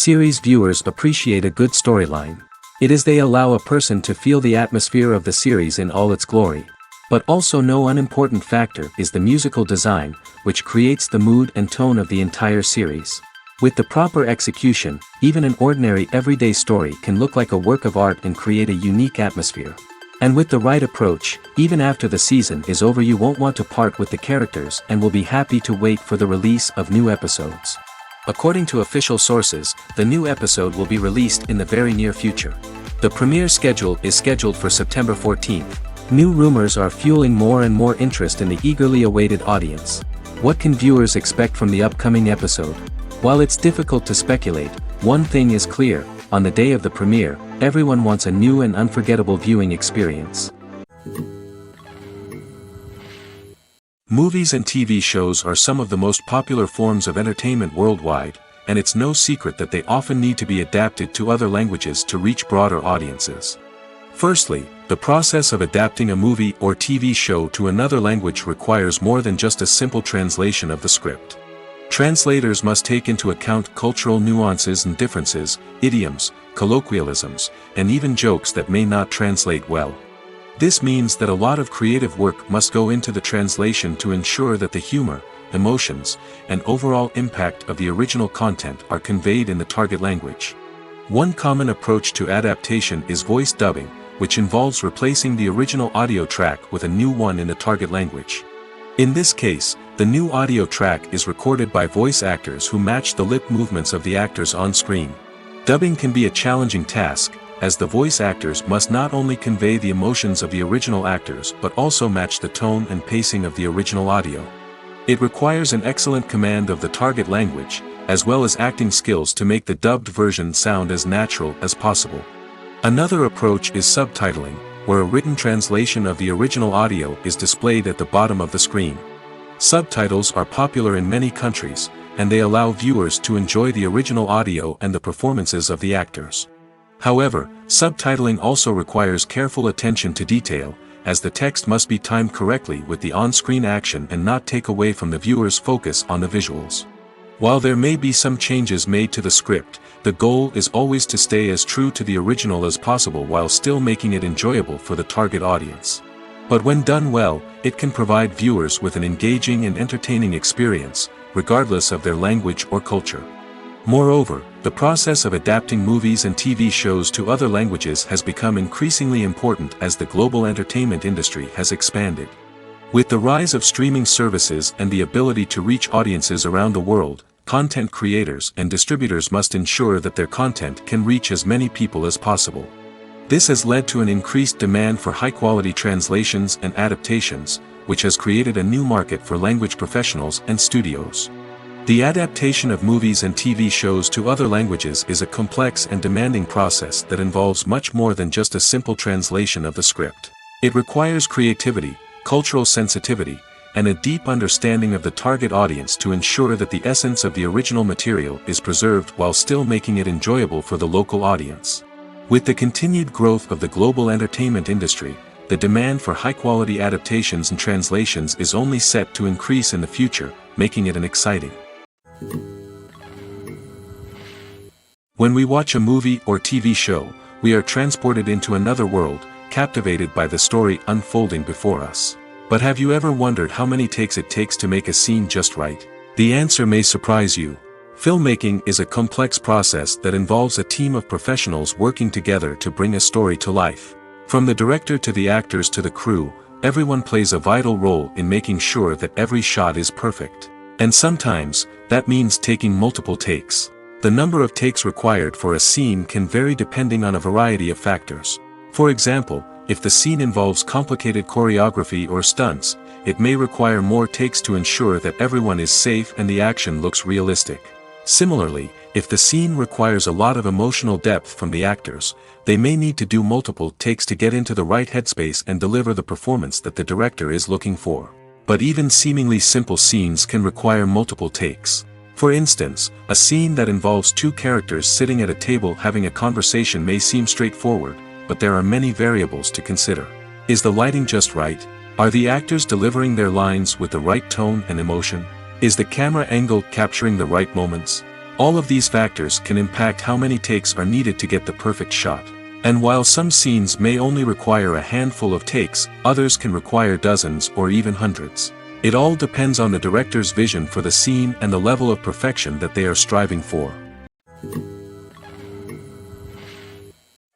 Series viewers appreciate a good storyline. It is they allow a person to feel the atmosphere of the series in all its glory. But also no unimportant factor is the musical design, which creates the mood and tone of the entire series. With the proper execution, even an ordinary everyday story can look like a work of art and create a unique atmosphere. And with the right approach, even after the season is over you won't want to part with the characters and will be happy to wait for the release of new episodes. According to official sources, the new episode will be released in the very near future. The premiere schedule is scheduled for September 14th. New rumors are fueling more and more interest in the eagerly awaited audience. What can viewers expect from the upcoming episode? While it's difficult to speculate, one thing is clear: on the day of the premiere, everyone wants a new and unforgettable viewing experience. Movies and TV shows are some of the most popular forms of entertainment worldwide, and it's no secret that they often need to be adapted to other languages to reach broader audiences. Firstly, the process of adapting a movie or TV show to another language requires more than just a simple translation of the script. Translators must take into account cultural nuances and differences, idioms, colloquialisms, and even jokes that may not translate well. This means that a lot of creative work must go into the translation to ensure that the humor, emotions, and overall impact of the original content are conveyed in the target language. One common approach to adaptation is voice dubbing, which involves replacing the original audio track with a new one in the target language. In this case, the new audio track is recorded by voice actors who match the lip movements of the actors on screen. Dubbing can be a challenging task, as the voice actors must not only convey the emotions of the original actors but also match the tone and pacing of the original audio. It requires an excellent command of the target language, as well as acting skills to make the dubbed version sound as natural as possible. Another approach is subtitling, where a written translation of the original audio is displayed at the bottom of the screen. Subtitles are popular in many countries, and they allow viewers to enjoy the original audio and the performances of the actors. However, subtitling also requires careful attention to detail, as the text must be timed correctly with the on-screen action and not take away from the viewer's focus on the visuals. While there may be some changes made to the script, the goal is always to stay as true to the original as possible while still making it enjoyable for the target audience. But when done well, it can provide viewers with an engaging and entertaining experience, regardless of their language or culture. Moreover, the process of adapting movies and TV shows to other languages has become increasingly important as the global entertainment industry has expanded. With the rise of streaming services and the ability to reach audiences around the world, content creators and distributors must ensure that their content can reach as many people as possible. This has led to an increased demand for high-quality translations and adaptations, which has created a new market for language professionals and studios. The adaptation of movies and TV shows to other languages is a complex and demanding process that involves much more than just a simple translation of the script. It requires creativity, cultural sensitivity, and a deep understanding of the target audience to ensure that the essence of the original material is preserved while still making it enjoyable for the local audience. With the continued growth of the global entertainment industry, the demand for high-quality adaptations and translations is only set to increase in the future, making it an exciting. When we watch a movie or TV show, we are transported into another world, captivated by the story unfolding before us. But have you ever wondered how many takes it takes to make a scene just right? The answer may surprise you. Filmmaking is a complex process that involves a team of professionals working together to bring a story to life. From the director to the actors to the crew, everyone plays a vital role in making sure that every shot is perfect. And sometimes, that means taking multiple takes. The number of takes required for a scene can vary depending on a variety of factors. For example, if the scene involves complicated choreography or stunts, it may require more takes to ensure that everyone is safe and the action looks realistic. Similarly, if the scene requires a lot of emotional depth from the actors, they may need to do multiple takes to get into the right headspace and deliver the performance that the director is looking for. But even seemingly simple scenes can require multiple takes. For instance, a scene that involves two characters sitting at a table having a conversation may seem straightforward, but there are many variables to consider. Is the lighting just right? Are the actors delivering their lines with the right tone and emotion? Is the camera angle capturing the right moments? All of these factors can impact how many takes are needed to get the perfect shot. And while some scenes may only require a handful of takes, others can require dozens or even hundreds. It all depends on the director's vision for the scene and the level of perfection that they are striving for.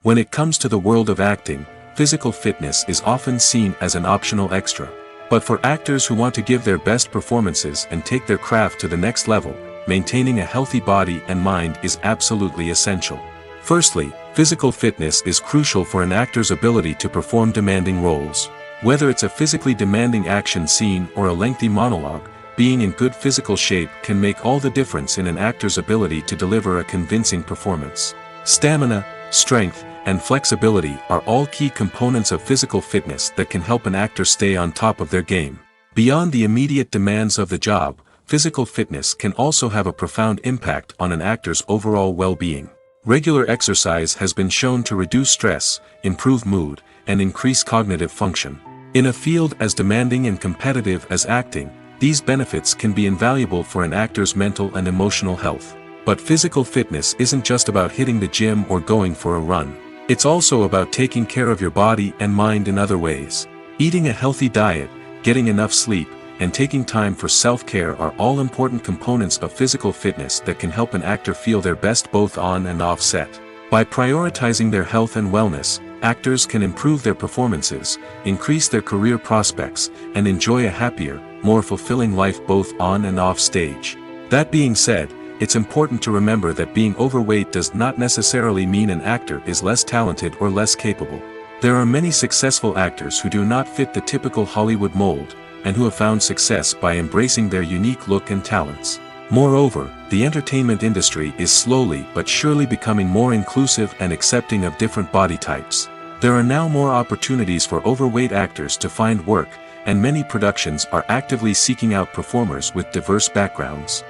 When it comes to the world of acting, physical fitness is often seen as an optional extra. But for actors who want to give their best performances and take their craft to the next level, maintaining a healthy body and mind is absolutely essential. Firstly, physical fitness is crucial for an actor's ability to perform demanding roles. Whether it's a physically demanding action scene or a lengthy monologue, being in good physical shape can make all the difference in an actor's ability to deliver a convincing performance. Stamina, strength, and flexibility are all key components of physical fitness that can help an actor stay on top of their game. Beyond the immediate demands of the job, physical fitness can also have a profound impact on an actor's overall well-being. Regular exercise has been shown to reduce stress, improve mood, and increase cognitive function. In a field as demanding and competitive as acting, these benefits can be invaluable for an actor's mental and emotional health. But physical fitness isn't just about hitting the gym or going for a run. It's also about taking care of your body and mind in other ways. Eating a healthy diet, getting enough sleep, and taking time for self-care are all important components of physical fitness that can help an actor feel their best both on and off set. By prioritizing their health and wellness, actors can improve their performances, increase their career prospects, and enjoy a happier, more fulfilling life both on and off stage. That being said, it's important to remember that being overweight does not necessarily mean an actor is less talented or less capable. There are many successful actors who do not fit the typical Hollywood mold, and who have found success by embracing their unique look and talents. Moreover, the entertainment industry is slowly but surely becoming more inclusive and accepting of different body types. There are now more opportunities for overweight actors to find work, and many productions are actively seeking out performers with diverse backgrounds.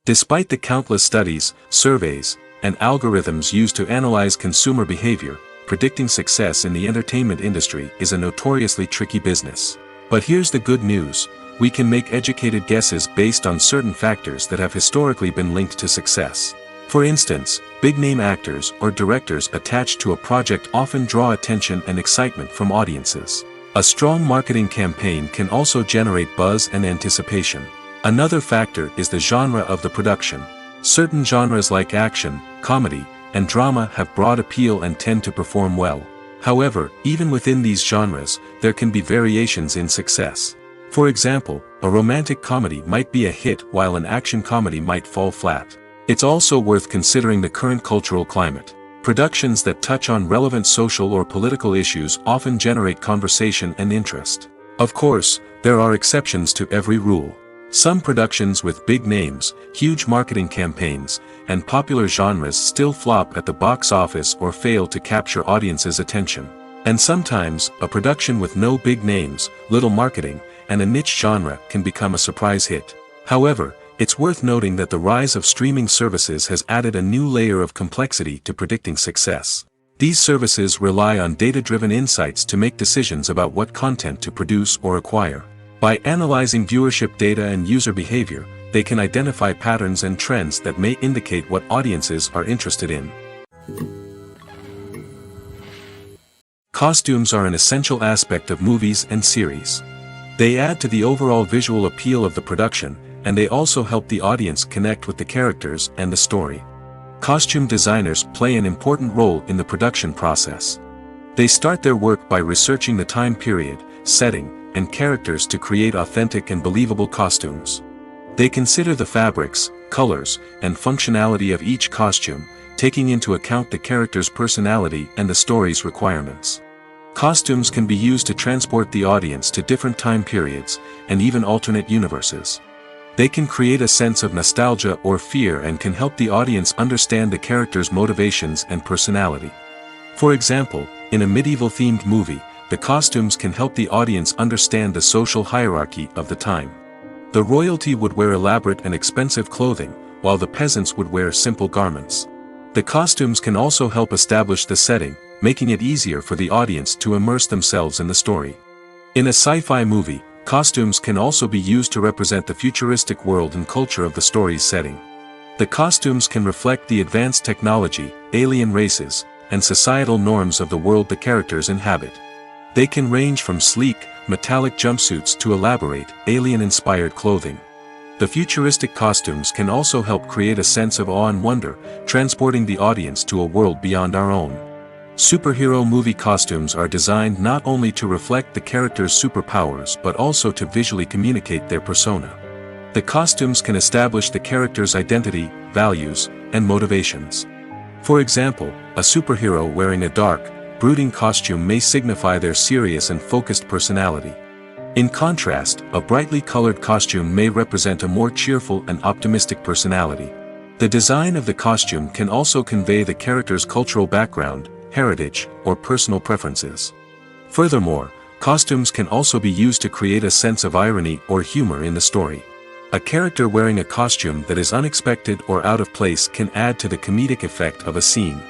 Despite the countless studies, surveys, and algorithms used to analyze consumer behavior, predicting success in the entertainment industry is a notoriously tricky business. But here's the good news: we can make educated guesses based on certain factors that have historically been linked to success. For instance, big-name actors or directors attached to a project often draw attention and excitement from audiences. A strong marketing campaign can also generate buzz and anticipation. Another factor is the genre of the production. Certain genres like action, comedy, and drama have broad appeal and tend to perform well. However, even within these genres, there can be variations in success. For example, a romantic comedy might be a hit while an action comedy might fall flat. It's also worth considering the current cultural climate. Productions that touch on relevant social or political issues often generate conversation and interest. Of course, there are exceptions to every rule. Some productions with big names, huge marketing campaigns, and popular genres still flop at the box office or fail to capture audiences' attention. And sometimes, a production with no big names, little marketing, and a niche genre can become a surprise hit. However, it's worth noting that the rise of streaming services has added a new layer of complexity to predicting success. These services rely on data-driven insights to make decisions about what content to produce or acquire. By analyzing viewership data and user behavior, they can identify patterns and trends that may indicate what audiences are interested in. Costumes are an essential aspect of movies and series. They add to the overall visual appeal of the production, and they also help the audience connect with the characters and the story. Costume designers play an important role in the production process. They start their work by researching the time period, setting, and characters to create authentic and believable costumes. They consider the fabrics, colors, and functionality of each costume, taking into account the character's personality and the story's requirements. Costumes can be used to transport the audience to different time periods, and even alternate universes. They can create a sense of nostalgia or fear and can help the audience understand the character's motivations and personality. For example, in a medieval-themed movie, the costumes can help the audience understand the social hierarchy of the time. The royalty would wear elaborate and expensive clothing, while the peasants would wear simple garments. The costumes can also help establish the setting, making it easier for the audience to immerse themselves in the story. In a sci-fi movie, Costumes can also be used to represent the futuristic world and culture of the story's setting. The costumes can reflect the advanced technology, alien races, and societal norms of the world the characters inhabit. They can range from sleek, metallic jumpsuits to elaborate, alien-inspired clothing. The futuristic costumes can also help create a sense of awe and wonder, transporting the audience to a world beyond our own. Superhero movie costumes are designed not only to reflect the character's superpowers but also to visually communicate their persona. The costumes can establish the character's identity, values, and motivations. For example, a superhero wearing a dark, brooding costume may signify their serious and focused personality. In contrast, a brightly colored costume may represent a more cheerful and optimistic personality. The design of the costume can also convey the character's cultural background, heritage, or personal preferences. Furthermore, costumes can also be used to create a sense of irony or humor in the story. A character wearing a costume that is unexpected or out of place can add to the comedic effect of a scene.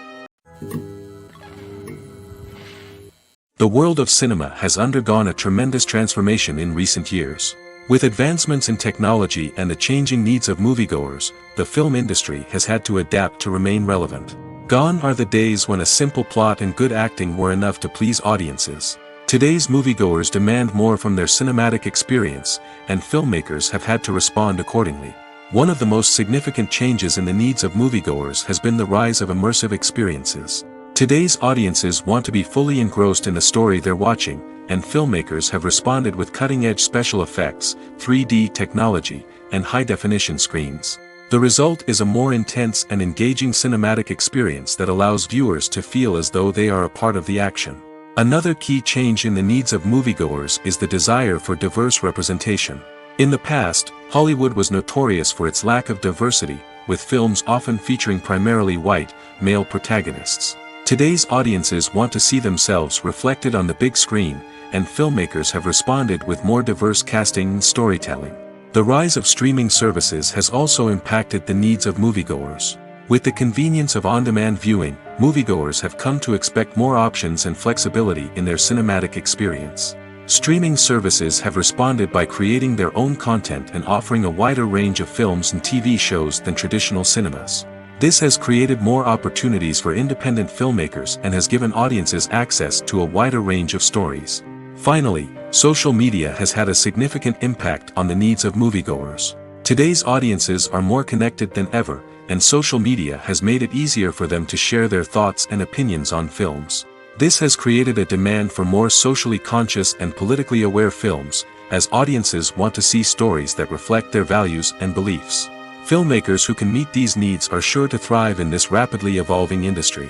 The world of cinema has undergone a tremendous transformation in recent years. With advancements in technology and the changing needs of moviegoers, the film industry has had to adapt to remain relevant. Gone are the days when a simple plot and good acting were enough to please audiences. Today's moviegoers demand more from their cinematic experience, and filmmakers have had to respond accordingly. One of the most significant changes in the needs of moviegoers has been the rise of immersive experiences. Today's audiences want to be fully engrossed in the story they're watching, and filmmakers have responded with cutting-edge special effects, 3D technology, and high-definition screens. The result is a more intense and engaging cinematic experience that allows viewers to feel as though they are a part of the action. Another key change in the needs of moviegoers is the desire for diverse representation. In the past, Hollywood was notorious for its lack of diversity, with films often featuring primarily white, male protagonists. Today's audiences want to see themselves reflected on the big screen, and filmmakers have responded with more diverse casting and storytelling. The rise of streaming services has also impacted the needs of moviegoers. With the convenience of on-demand viewing, moviegoers have come to expect more options and flexibility in their cinematic experience. Streaming services have responded by creating their own content and offering a wider range of films and TV shows than traditional cinemas. This has created more opportunities for independent filmmakers and has given audiences access to a wider range of stories. Finally, social media has had a significant impact on the needs of moviegoers. Today's audiences are more connected than ever, and social media has made it easier for them to share their thoughts and opinions on films. This has created a demand for more socially conscious and politically aware films, as audiences want to see stories that reflect their values and beliefs. Filmmakers who can meet these needs are sure to thrive in this rapidly evolving industry.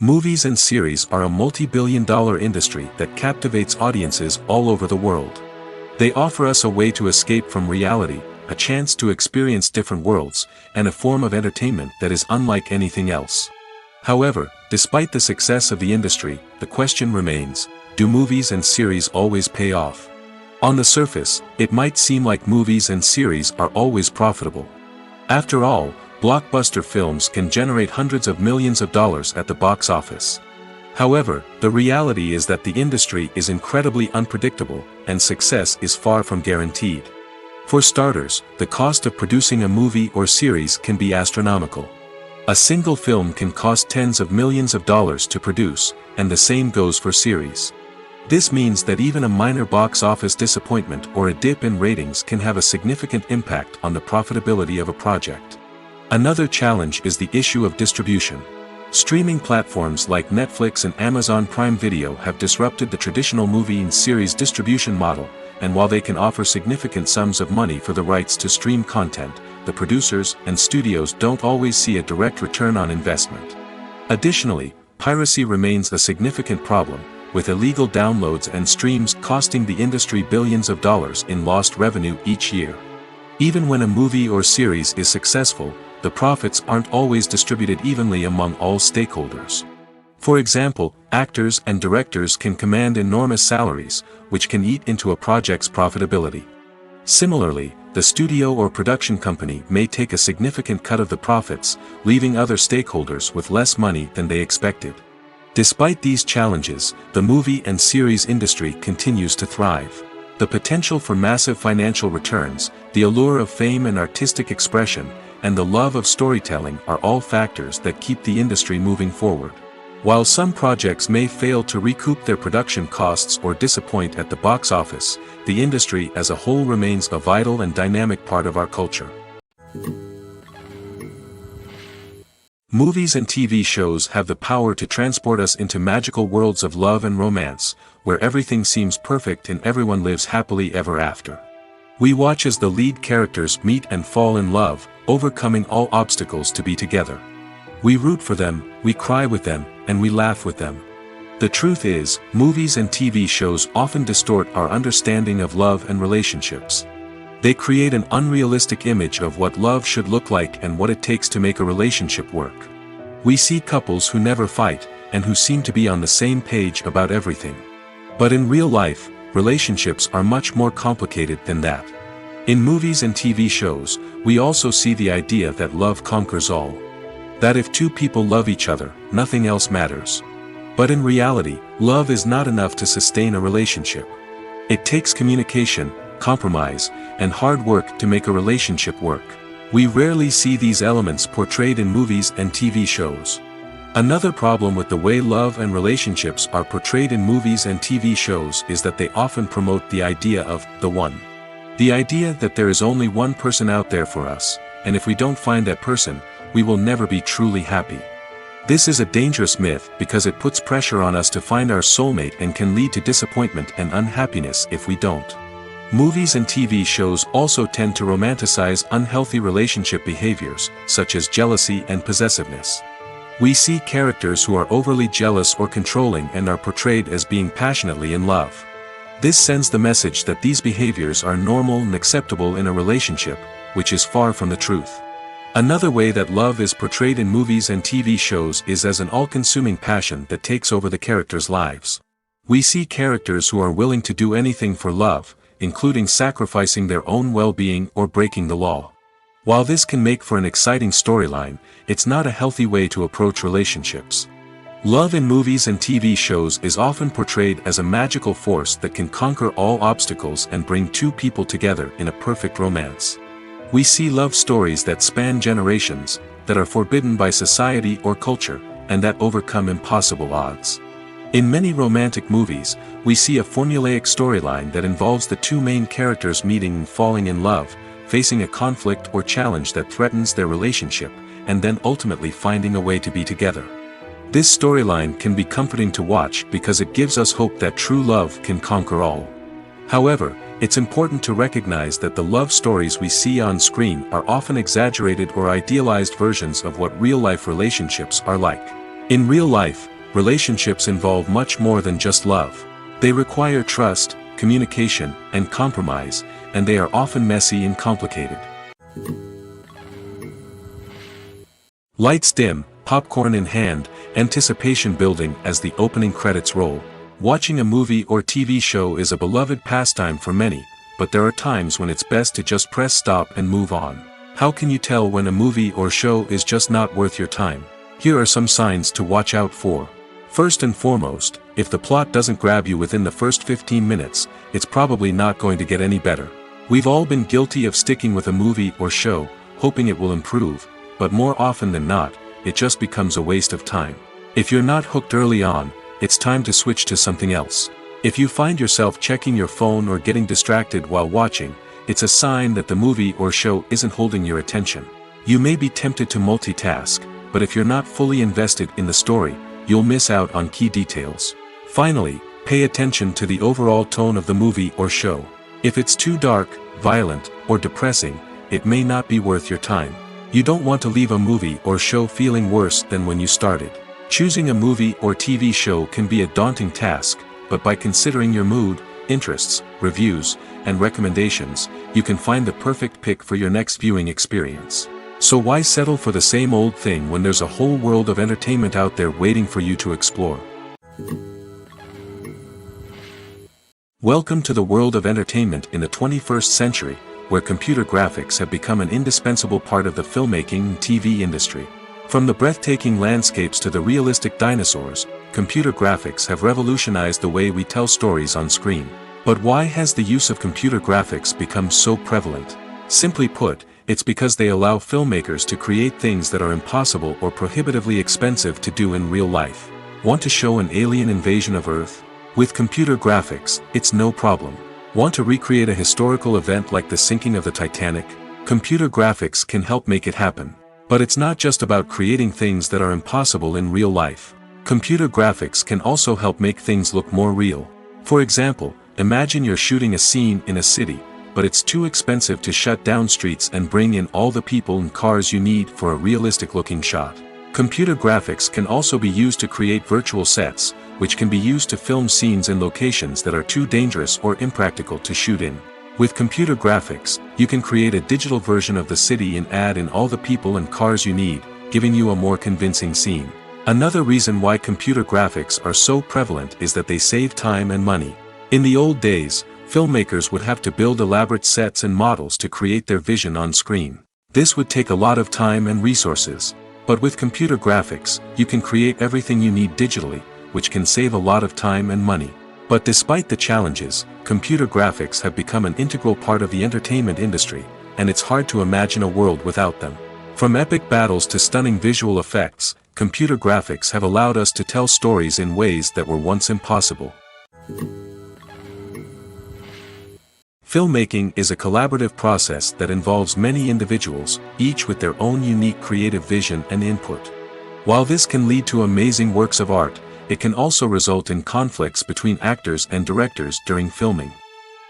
Movies and series are a multi-billion-dollar industry that captivates audiences all over the world. They offer us a way to escape from reality, a chance to experience different worlds, and a form of entertainment that is unlike anything else. However, despite the success of the industry, the question remains, do movies and series always pay off? On the surface, it might seem like movies and series are always profitable. After all, blockbuster films can generate hundreds of millions of dollars at the box office. However, the reality is that the industry is incredibly unpredictable, and success is far from guaranteed. For starters, the cost of producing a movie or series can be astronomical. A single film can cost tens of millions of dollars to produce, and the same goes for series. This means that even a minor box office disappointment or a dip in ratings can have a significant impact on the profitability of a project. Another challenge is the issue of distribution. Streaming platforms like Netflix and Amazon Prime Video have disrupted the traditional movie and series distribution model, and while they can offer significant sums of money for the rights to stream content, the producers and studios don't always see a direct return on investment. Additionally, piracy remains a significant problem, with illegal downloads and streams costing the industry billions of dollars in lost revenue each year. Even when a movie or series is successful, the profits aren't always distributed evenly among all stakeholders. For example, actors and directors can command enormous salaries, which can eat into a project's profitability. Similarly, the studio or production company may take a significant cut of the profits, leaving other stakeholders with less money than they expected. Despite these challenges, the movie and series industry continues to thrive. The potential for massive financial returns, the allure of fame and artistic expression, and the love of storytelling are all factors that keep the industry moving forward. While some projects may fail to recoup their production costs or disappoint at the box office, the industry as a whole remains a vital and dynamic part of our culture. Movies and TV shows have the power to transport us into magical worlds of love and romance, where everything seems perfect and everyone lives happily ever after. We watch as the lead characters meet and fall in love, overcoming all obstacles to be together. We root for them, we cry with them, and we laugh with them. The truth is, movies and TV shows often distort our understanding of love and relationships. They create an unrealistic image of what love should look like and what it takes to make a relationship work. We see couples who never fight, and who seem to be on the same page about everything. But in real life, relationships are much more complicated than that. In movies and TV shows, we also see the idea that love conquers all. That if two people love each other, nothing else matters. But in reality, love is not enough to sustain a relationship. It takes communication, compromise, and hard work to make a relationship work. We rarely see these elements portrayed in movies and TV shows. Another problem with the way love and relationships are portrayed in movies and TV shows is that they often promote the idea of the one. The idea that there is only one person out there for us, and if we don't find that person, we will never be truly happy. This is a dangerous myth because it puts pressure on us to find our soulmate and can lead to disappointment and unhappiness if we don't. Movies and TV shows also tend to romanticize unhealthy relationship behaviors, such as jealousy and possessiveness. We see characters who are overly jealous or controlling and are portrayed as being passionately in love. This sends the message that these behaviors are normal and acceptable in a relationship, which is far from the truth. Another way that love is portrayed in movies and TV shows is as an all-consuming passion that takes over the characters' lives. We see characters who are willing to do anything for love, including sacrificing their own well-being or breaking the law. While this can make for an exciting storyline, it's not a healthy way to approach relationships. Love in movies and TV shows is often portrayed as a magical force that can conquer all obstacles and bring two people together in a perfect romance. We see love stories that span generations, that are forbidden by society or culture, and that overcome impossible odds. In many romantic movies, we see a formulaic storyline that involves the two main characters meeting and falling in love, facing a conflict or challenge that threatens their relationship, and then ultimately finding a way to be together. This storyline can be comforting to watch because it gives us hope that true love can conquer all. However, it's important to recognize that the love stories we see on screen are often exaggerated or idealized versions of what real-life relationships are like. In real life, relationships involve much more than just love. They require trust, communication, and compromise, and they are often messy and complicated. Lights dim, popcorn in hand, anticipation building as the opening credits roll. Watching a movie or TV show is a beloved pastime for many, but there are times when it's best to just press stop and move on. How can you tell when a movie or show is just not worth your time? Here are some signs to watch out for. First and foremost, if the plot doesn't grab you within the first 15 minutes, it's probably not going to get any better. We've all been guilty of sticking with a movie or show, hoping it will improve, but more often than not, it just becomes a waste of time. If you're not hooked early on, it's time to switch to something else. If you find yourself checking your phone or getting distracted while watching, it's a sign that the movie or show isn't holding your attention. You may be tempted to multitask, but if you're not fully invested in the story, you'll miss out on key details. Finally, pay attention to the overall tone of the movie or show. If it's too dark, violent, or depressing, it may not be worth your time. You don't want to leave a movie or show feeling worse than when you started. Choosing a movie or TV show can be a daunting task, but by considering your mood, interests, reviews, and recommendations, you can find the perfect pick for your next viewing experience. So why settle for the same old thing when there's a whole world of entertainment out there waiting for you to explore? Welcome to the world of entertainment in the 21st century, where computer graphics have become an indispensable part of the filmmaking and TV industry. From the breathtaking landscapes to the realistic dinosaurs, computer graphics have revolutionized the way we tell stories on screen. But why has the use of computer graphics become so prevalent? Simply put, it's because they allow filmmakers to create things that are impossible or prohibitively expensive to do in real life. Want to show an alien invasion of Earth? With computer graphics, it's no problem. Want to recreate a historical event like the sinking of the Titanic? Computer graphics can help make it happen. But it's not just about creating things that are impossible in real life. Computer graphics can also help make things look more real. For example, imagine you're shooting a scene in a city, but it's too expensive to shut down streets and bring in all the people and cars you need for a realistic-looking shot. Computer graphics can also be used to create virtual sets, which can be used to film scenes in locations that are too dangerous or impractical to shoot in. With computer graphics, you can create a digital version of the city and add in all the people and cars you need, giving you a more convincing scene. Another reason why computer graphics are so prevalent is that they save time and money. In the old days, filmmakers would have to build elaborate sets and models to create their vision on screen. This would take a lot of time and resources. But with computer graphics, you can create everything you need digitally, which can save a lot of time and money. But despite the challenges, computer graphics have become an integral part of the entertainment industry, and it's hard to imagine a world without them. From epic battles to stunning visual effects, computer graphics have allowed us to tell stories in ways that were once impossible. Filmmaking is a collaborative process that involves many individuals, each with their own unique creative vision and input. While this can lead to amazing works of art, it can also result in conflicts between actors and directors during filming.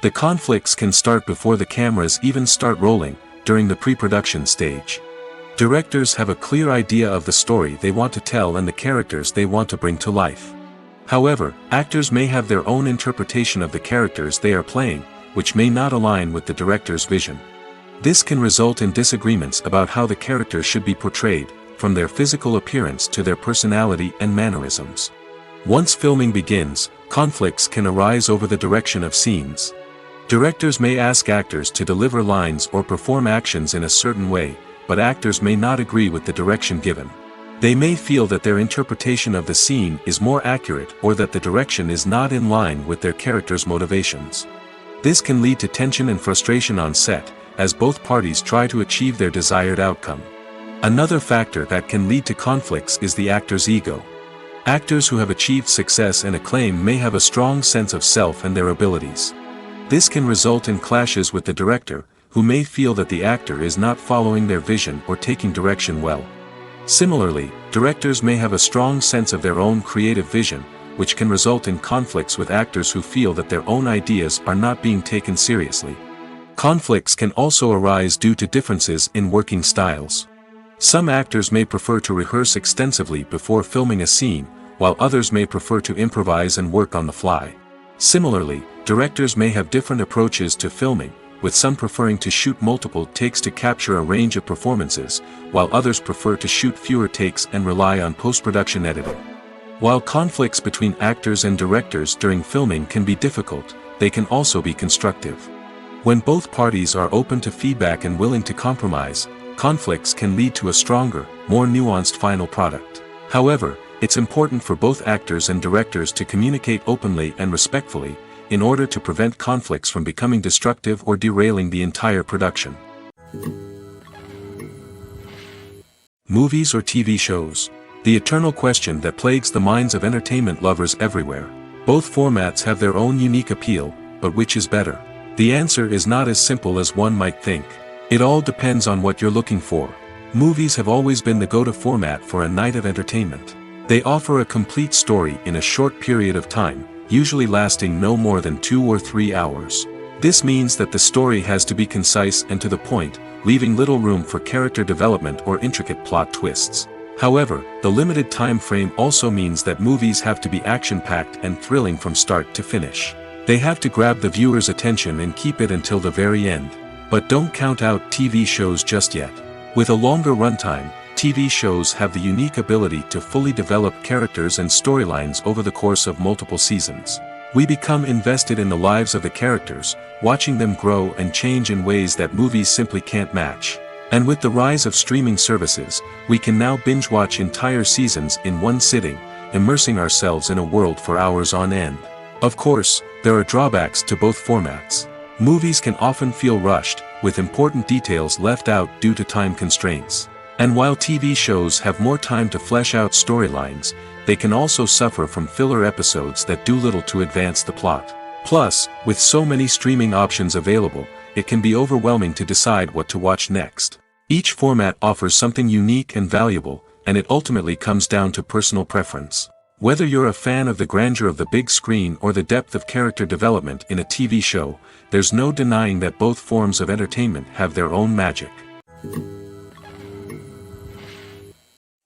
The conflicts can start before the cameras even start rolling, during the pre-production stage. Directors have a clear idea of the story they want to tell and the characters they want to bring to life. However, actors may have their own interpretation of the characters they are playing, which may not align with the director's vision. This can result in disagreements about how the characters should be portrayed, from their physical appearance to their personality and mannerisms. Once filming begins, conflicts can arise over the direction of scenes. Directors may ask actors to deliver lines or perform actions in a certain way, but actors may not agree with the direction given. They may feel that their interpretation of the scene is more accurate or that the direction is not in line with their character's motivations. This can lead to tension and frustration on set, as both parties try to achieve their desired outcome. Another factor that can lead to conflicts is the actor's ego. Actors who have achieved success and acclaim may have a strong sense of self and their abilities. This can result in clashes with the director, who may feel that the actor is not following their vision or taking direction well. Similarly, directors may have a strong sense of their own creative vision, which can result in conflicts with actors who feel that their own ideas are not being taken seriously. Conflicts can also arise due to differences in working styles. Some actors may prefer to rehearse extensively before filming a scene, while others may prefer to improvise and work on the fly. Similarly, directors may have different approaches to filming, with some preferring to shoot multiple takes to capture a range of performances, while others prefer to shoot fewer takes and rely on post-production editing. While conflicts between actors and directors during filming can be difficult, they can also be constructive. When both parties are open to feedback and willing to compromise, conflicts can lead to a stronger, more nuanced final product. However, it's important for both actors and directors to communicate openly and respectfully, in order to prevent conflicts from becoming destructive or derailing the entire production. Movies or TV shows? The eternal question that plagues the minds of entertainment lovers everywhere. Both formats have their own unique appeal, but which is better? The answer is not as simple as one might think. It all depends on what you're looking for. Movies have always been the go-to format for a night of entertainment. They offer a complete story in a short period of time, usually lasting no more than 2 or 3 hours. This means that the story has to be concise and to the point, leaving little room for character development or intricate plot twists. However, the limited time frame also means that movies have to be action-packed and thrilling from start to finish. They have to grab the viewer's attention and keep it until the very end. But don't count out TV shows just yet. With a longer runtime, TV shows have the unique ability to fully develop characters and storylines over the course of multiple seasons. We become invested in the lives of the characters, watching them grow and change in ways that movies simply can't match. And with the rise of streaming services, we can now binge-watch entire seasons in one sitting, immersing ourselves in a world for hours on end. Of course, there are drawbacks to both formats. Movies can often feel rushed, with important details left out due to time constraints. And while TV shows have more time to flesh out storylines, they can also suffer from filler episodes that do little to advance the plot. Plus, with so many streaming options available, it can be overwhelming to decide what to watch next. Each format offers something unique and valuable, and it ultimately comes down to personal preference. Whether you're a fan of the grandeur of the big screen or the depth of character development in a TV show, there's no denying that both forms of entertainment have their own magic.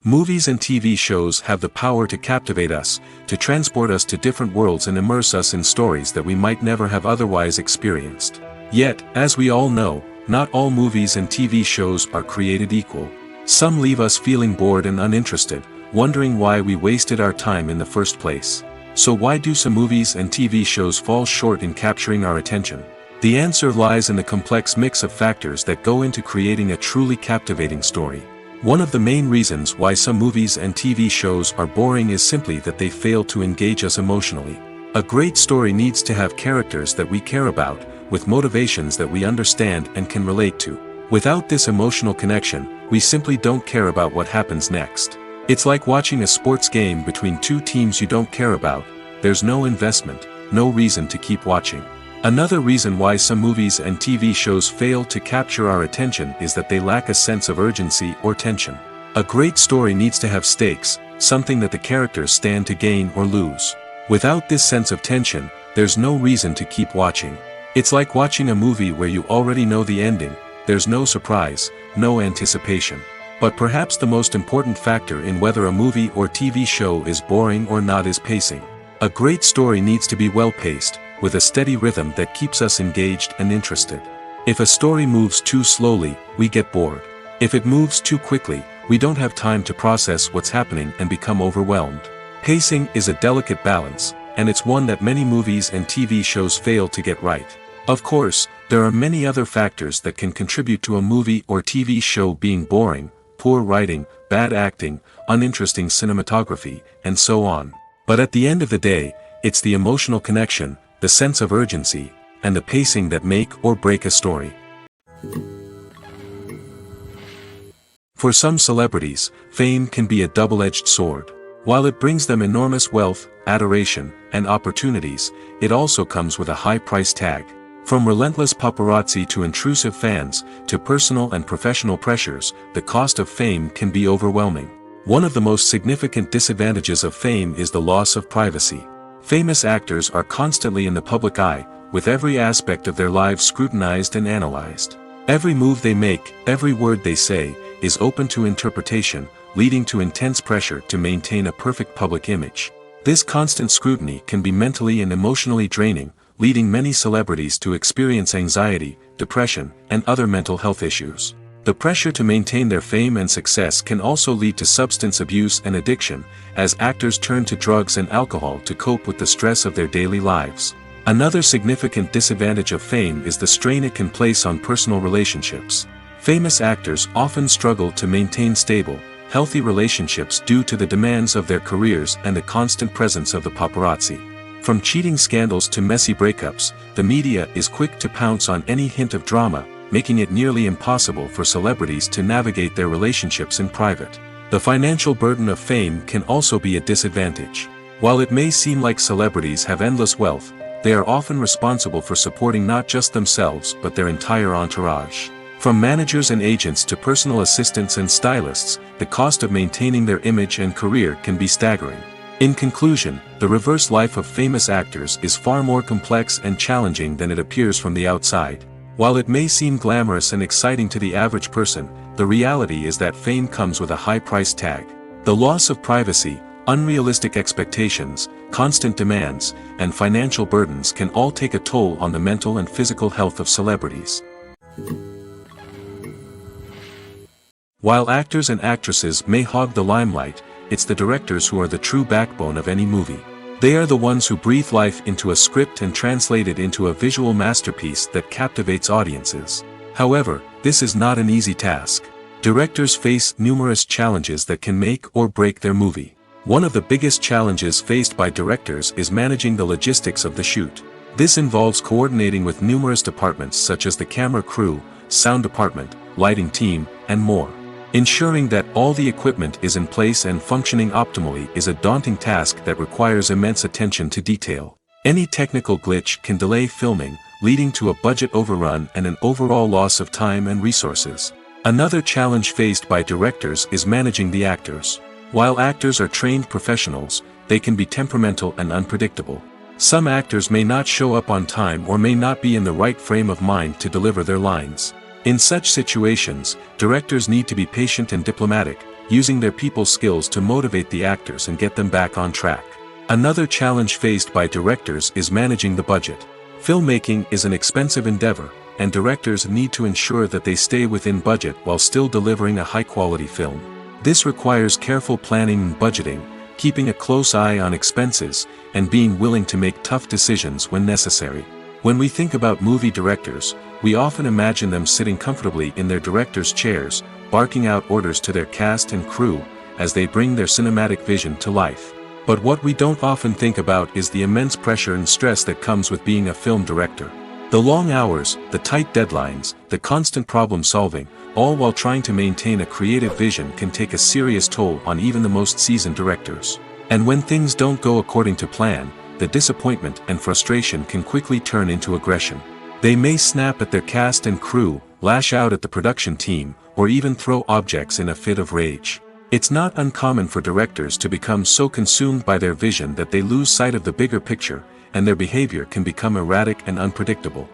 Movies and TV shows have the power to captivate us, to transport us to different worlds and immerse us in stories that we might never have otherwise experienced. Yet, as we all know, not all movies and TV shows are created equal. Some leave us feeling bored and uninterested, wondering why we wasted our time in the first place. So why do some movies and TV shows fall short in capturing our attention? The answer lies in the complex mix of factors that go into creating a truly captivating story. One of the main reasons why some movies and TV shows are boring is simply that they fail to engage us emotionally. A great story needs to have characters that we care about, with motivations that we understand and can relate to. Without this emotional connection, we simply don't care about what happens next. It's like watching a sports game between two teams you don't care about. There's no investment, no reason to keep watching. Another reason why some movies and TV shows fail to capture our attention is that they lack a sense of urgency or tension. A great story needs to have stakes, something that the characters stand to gain or lose. Without this sense of tension, there's no reason to keep watching. It's like watching a movie where you already know the ending. There's no surprise, no anticipation. But perhaps the most important factor in whether a movie or TV show is boring or not is pacing. A great story needs to be well-paced, with a steady rhythm that keeps us engaged and interested. If a story moves too slowly, we get bored. If it moves too quickly, we don't have time to process what's happening and become overwhelmed. Pacing is a delicate balance, and it's one that many movies and TV shows fail to get right. Of course, there are many other factors that can contribute to a movie or TV show being boring: poor writing, bad acting, uninteresting cinematography, and so on. But at the end of the day, it's the emotional connection, the sense of urgency, and the pacing that make or break a story. For some celebrities, fame can be a double-edged sword. While it brings them enormous wealth, adoration, and opportunities, it also comes with a high price tag. From relentless paparazzi to intrusive fans, to personal and professional pressures, the cost of fame can be overwhelming. One of the most significant disadvantages of fame is the loss of privacy. Famous actors are constantly in the public eye, with every aspect of their lives scrutinized and analyzed. Every move they make, every word they say, is open to interpretation, leading to intense pressure to maintain a perfect public image. This constant scrutiny can be mentally and emotionally draining, leading many celebrities to experience anxiety, depression, and other mental health issues. The pressure to maintain their fame and success can also lead to substance abuse and addiction, as actors turn to drugs and alcohol to cope with the stress of their daily lives. Another significant disadvantage of fame is the strain it can place on personal relationships. Famous actors often struggle to maintain stable, healthy relationships due to the demands of their careers and the constant presence of the paparazzi. From cheating scandals to messy breakups, the media is quick to pounce on any hint of drama, making it nearly impossible for celebrities to navigate their relationships in private. The financial burden of fame can also be a disadvantage. While it may seem like celebrities have endless wealth, they are often responsible for supporting not just themselves but their entire entourage. From managers and agents to personal assistants and stylists, the cost of maintaining their image and career can be staggering. In conclusion, the reverse life of famous actors is far more complex and challenging than it appears from the outside. While it may seem glamorous and exciting to the average person, the reality is that fame comes with a high price tag. The loss of privacy, unrealistic expectations, constant demands, and financial burdens can all take a toll on the mental and physical health of celebrities. While actors and actresses may hog the limelight, it's the directors who are the true backbone of any movie. They are the ones who breathe life into a script and translate it into a visual masterpiece that captivates audiences. However, this is not an easy task. Directors face numerous challenges that can make or break their movie. One of the biggest challenges faced by directors is managing the logistics of the shoot. This involves coordinating with numerous departments such as the camera crew, sound department, lighting team, and more. Ensuring that all the equipment is in place and functioning optimally is a daunting task that requires immense attention to detail. Any technical glitch can delay filming, leading to a budget overrun and an overall loss of time and resources. Another challenge faced by directors is managing the actors. While actors are trained professionals, they can be temperamental and unpredictable. Some actors may not show up on time or may not be in the right frame of mind to deliver their lines. In such situations, directors need to be patient and diplomatic, using their people skills to motivate the actors and get them back on track. Another challenge faced by directors is managing the budget. Filmmaking is an expensive endeavor, and directors need to ensure that they stay within budget while still delivering a high-quality film. This requires careful planning and budgeting, keeping a close eye on expenses, and being willing to make tough decisions when necessary. When we think about movie directors, we often imagine them sitting comfortably in their director's chairs, barking out orders to their cast and crew, as they bring their cinematic vision to life. But what we don't often think about is the immense pressure and stress that comes with being a film director. The long hours, the tight deadlines, the constant problem solving, all while trying to maintain a creative vision can take a serious toll on even the most seasoned directors. And when things don't go according to plan, the disappointment and frustration can quickly turn into aggression. They may snap at their cast and crew, lash out at the production team, or even throw objects in a fit of rage. It's not uncommon for directors to become so consumed by their vision that they lose sight of the bigger picture, and their behavior can become erratic and unpredictable.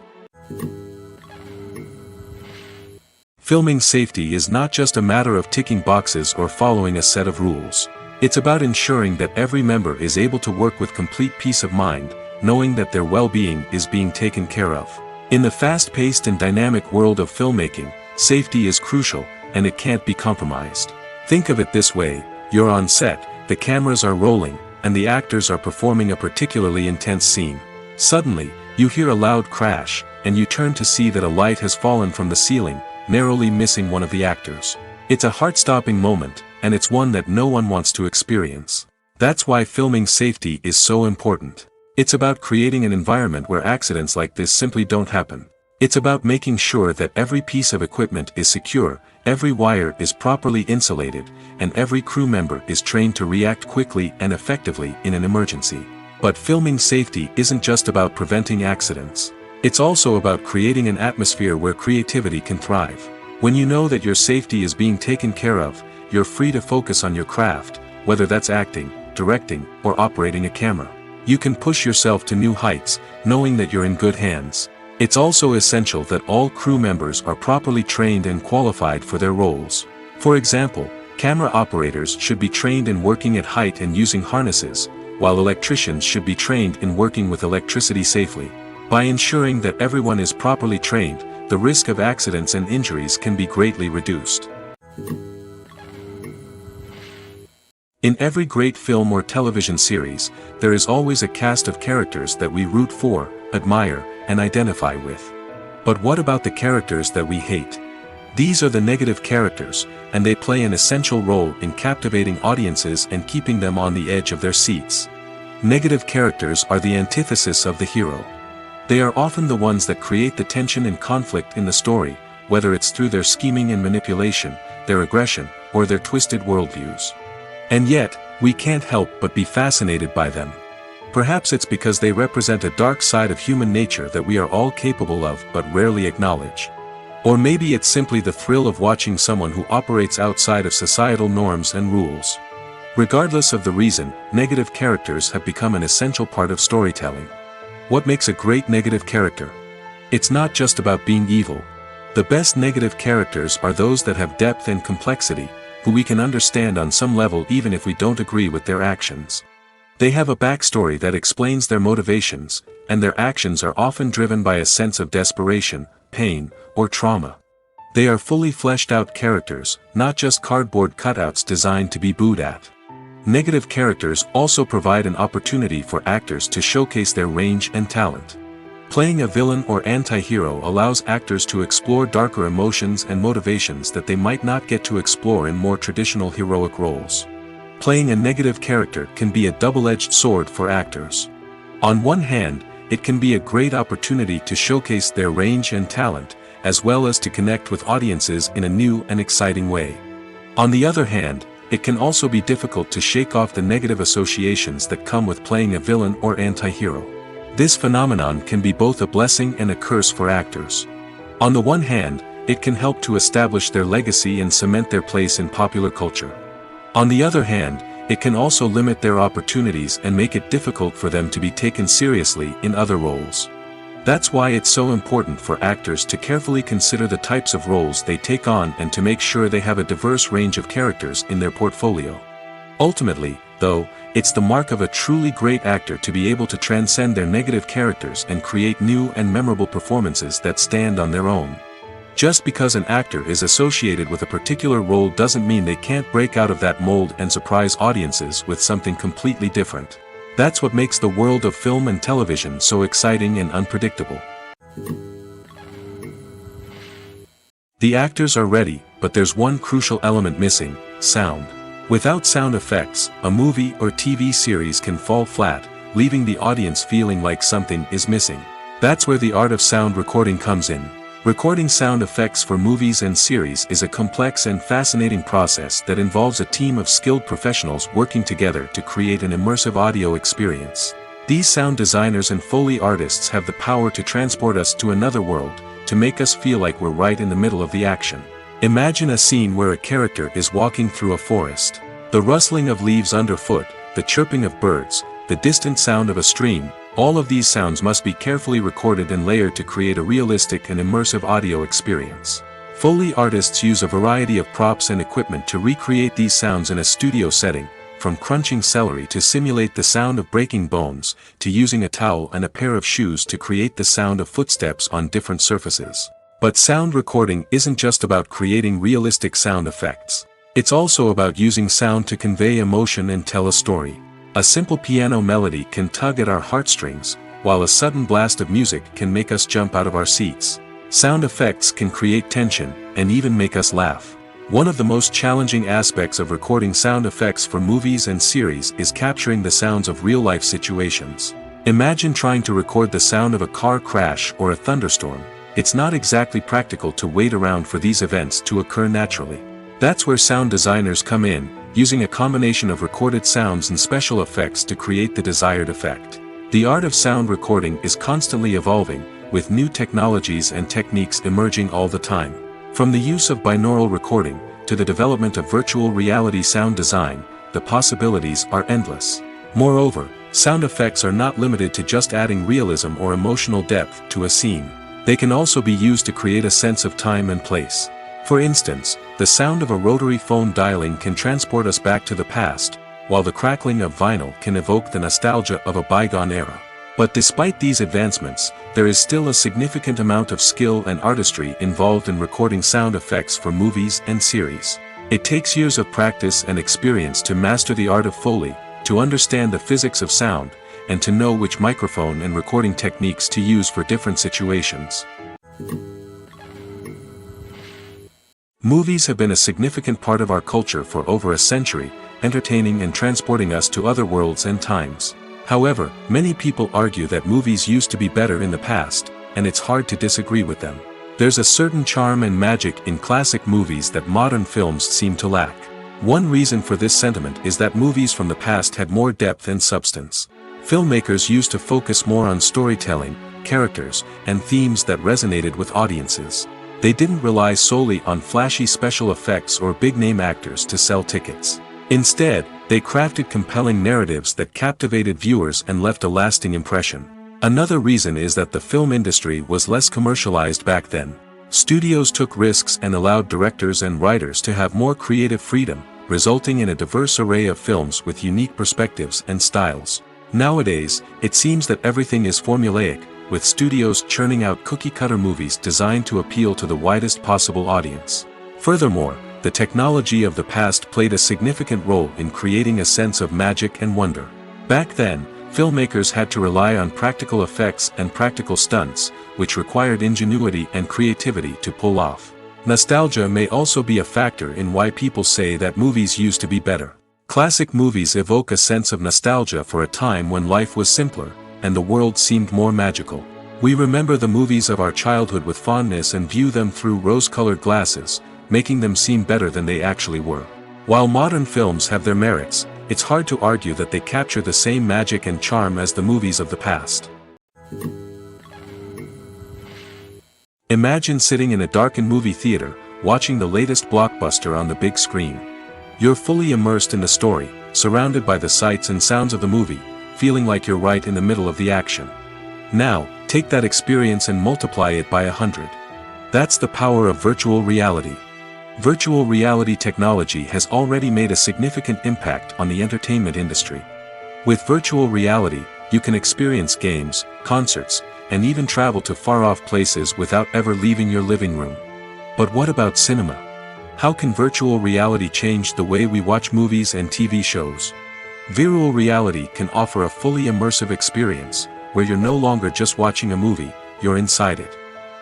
Filming safety is not just a matter of ticking boxes or following a set of rules. It's about ensuring that every member is able to work with complete peace of mind, knowing that their well-being is being taken care of. In the fast-paced and dynamic world of filmmaking, safety is crucial, and it can't be compromised. Think of it this way: you're on set, the cameras are rolling, and the actors are performing a particularly intense scene. Suddenly, you hear a loud crash, and you turn to see that a light has fallen from the ceiling, narrowly missing one of the actors. It's a heart-stopping moment, and it's one that no one wants to experience. That's why filming safety is so important. It's about creating an environment where accidents like this simply don't happen. It's about making sure that every piece of equipment is secure, every wire is properly insulated, and every crew member is trained to react quickly and effectively in an emergency. But filming safety isn't just about preventing accidents. It's also about creating an atmosphere where creativity can thrive. When you know that your safety is being taken care of, you're free to focus on your craft, whether that's acting, directing, or operating a camera. You can push yourself to new heights, knowing that you're in good hands. It's also essential that all crew members are properly trained and qualified for their roles. For example, camera operators should be trained in working at height and using harnesses, while electricians should be trained in working with electricity safely. By ensuring that everyone is properly trained, the risk of accidents and injuries can be greatly reduced. In every great film or television series, there is always a cast of characters that we root for, admire, and identify with. But what about the characters that we hate? These are the negative characters, and they play an essential role in captivating audiences and keeping them on the edge of their seats. Negative characters are the antithesis of the hero. They are often the ones that create the tension and conflict in the story, whether it's through their scheming and manipulation, their aggression, or their twisted worldviews. And yet, we can't help but be fascinated by them. Perhaps it's because they represent a dark side of human nature that we are all capable of but rarely acknowledge. Or maybe it's simply the thrill of watching someone who operates outside of societal norms and rules. Regardless of the reason, negative characters have become an essential part of storytelling. What makes a great negative character? It's not just about being evil. The best negative characters are those that have depth and complexity, who we can understand on some level even if we don't agree with their actions. They have a backstory that explains their motivations, and their actions are often driven by a sense of desperation, pain, or trauma. They are fully fleshed out characters, not just cardboard cutouts designed to be booed at. Negative characters also provide an opportunity for actors to showcase their range and talent. Playing a villain or anti-hero allows actors to explore darker emotions and motivations that they might not get to explore in more traditional heroic roles. Playing a negative character can be a double-edged sword for actors. On one hand, it can be a great opportunity to showcase their range and talent, as well as to connect with audiences in a new and exciting way. On the other hand, it can also be difficult to shake off the negative associations that come with playing a villain or anti-hero. This phenomenon can be both a blessing and a curse for actors. On the one hand, it can help to establish their legacy and cement their place in popular culture. On the other hand, it can also limit their opportunities and make it difficult for them to be taken seriously in other roles. That's why it's so important for actors to carefully consider the types of roles they take on and to make sure they have a diverse range of characters in their portfolio. Ultimately, though, it's the mark of a truly great actor to be able to transcend their negative characters and create new and memorable performances that stand on their own. Just because an actor is associated with a particular role doesn't mean they can't break out of that mold and surprise audiences with something completely different. That's what makes the world of film and television so exciting and unpredictable. The actors are ready, but there's one crucial element missing: sound. Without sound effects, a movie or TV series can fall flat, leaving the audience feeling like something is missing. That's where the art of sound recording comes in. Recording sound effects for movies and series is a complex and fascinating process that involves a team of skilled professionals working together to create an immersive audio experience. These sound designers and Foley artists have the power to transport us to another world, to make us feel like we're right in the middle of the action. Imagine a scene where a character is walking through a forest. The rustling of leaves underfoot, the chirping of birds, the distant sound of a stream, all of these sounds must be carefully recorded and layered to create a realistic and immersive audio experience. Foley artists use a variety of props and equipment to recreate these sounds in a studio setting, from crunching celery to simulate the sound of breaking bones, to using a towel and a pair of shoes to create the sound of footsteps on different surfaces. But sound recording isn't just about creating realistic sound effects. It's also about using sound to convey emotion and tell a story. A simple piano melody can tug at our heartstrings, while a sudden blast of music can make us jump out of our seats. Sound effects can create tension, and even make us laugh. One of the most challenging aspects of recording sound effects for movies and series is capturing the sounds of real-life situations. Imagine trying to record the sound of a car crash or a thunderstorm. It's not exactly practical to wait around for these events to occur naturally. That's where sound designers come in, using a combination of recorded sounds and special effects to create the desired effect. The art of sound recording is constantly evolving, with new technologies and techniques emerging all the time. From the use of binaural recording, to the development of virtual reality sound design, the possibilities are endless. Moreover, sound effects are not limited to just adding realism or emotional depth to a scene. They can also be used to create a sense of time and place. For instance, the sound of a rotary phone dialing can transport us back to the past, while the crackling of vinyl can evoke the nostalgia of a bygone era. But despite these advancements, there is still a significant amount of skill and artistry involved in recording sound effects for movies and series. It takes years of practice and experience to master the art of Foley, to understand the physics of sound, and to know which microphone and recording techniques to use for different situations. Movies have been a significant part of our culture for over a century, entertaining and transporting us to other worlds and times. However, many people argue that movies used to be better in the past, and it's hard to disagree with them. There's a certain charm and magic in classic movies that modern films seem to lack. One reason for this sentiment is that movies from the past had more depth and substance. Filmmakers used to focus more on storytelling, characters, and themes that resonated with audiences. They didn't rely solely on flashy special effects or big-name actors to sell tickets. Instead, they crafted compelling narratives that captivated viewers and left a lasting impression. Another reason is that the film industry was less commercialized back then. Studios took risks and allowed directors and writers to have more creative freedom, resulting in a diverse array of films with unique perspectives and styles. Nowadays, it seems that everything is formulaic, with studios churning out cookie-cutter movies designed to appeal to the widest possible audience. Furthermore, the technology of the past played a significant role in creating a sense of magic and wonder. Back then, filmmakers had to rely on practical effects and practical stunts, which required ingenuity and creativity to pull off. Nostalgia may also be a factor in why people say that movies used to be better. Classic movies evoke a sense of nostalgia for a time when life was simpler, and the world seemed more magical. We remember the movies of our childhood with fondness and view them through rose-colored glasses, making them seem better than they actually were. While modern films have their merits, it's hard to argue that they capture the same magic and charm as the movies of the past. Imagine sitting in a darkened movie theater, watching the latest blockbuster on the big screen. You're fully immersed in the story, surrounded by the sights and sounds of the movie, feeling like you're right in the middle of the action. Now, take that experience and multiply it by 100. That's the power of virtual reality. Virtual reality technology has already made a significant impact on the entertainment industry. With virtual reality, you can experience games, concerts, and even travel to far-off places without ever leaving your living room. But what about cinema? How can virtual reality change the way we watch movies and TV shows? Virtual reality can offer a fully immersive experience, where you're no longer just watching a movie, you're inside it.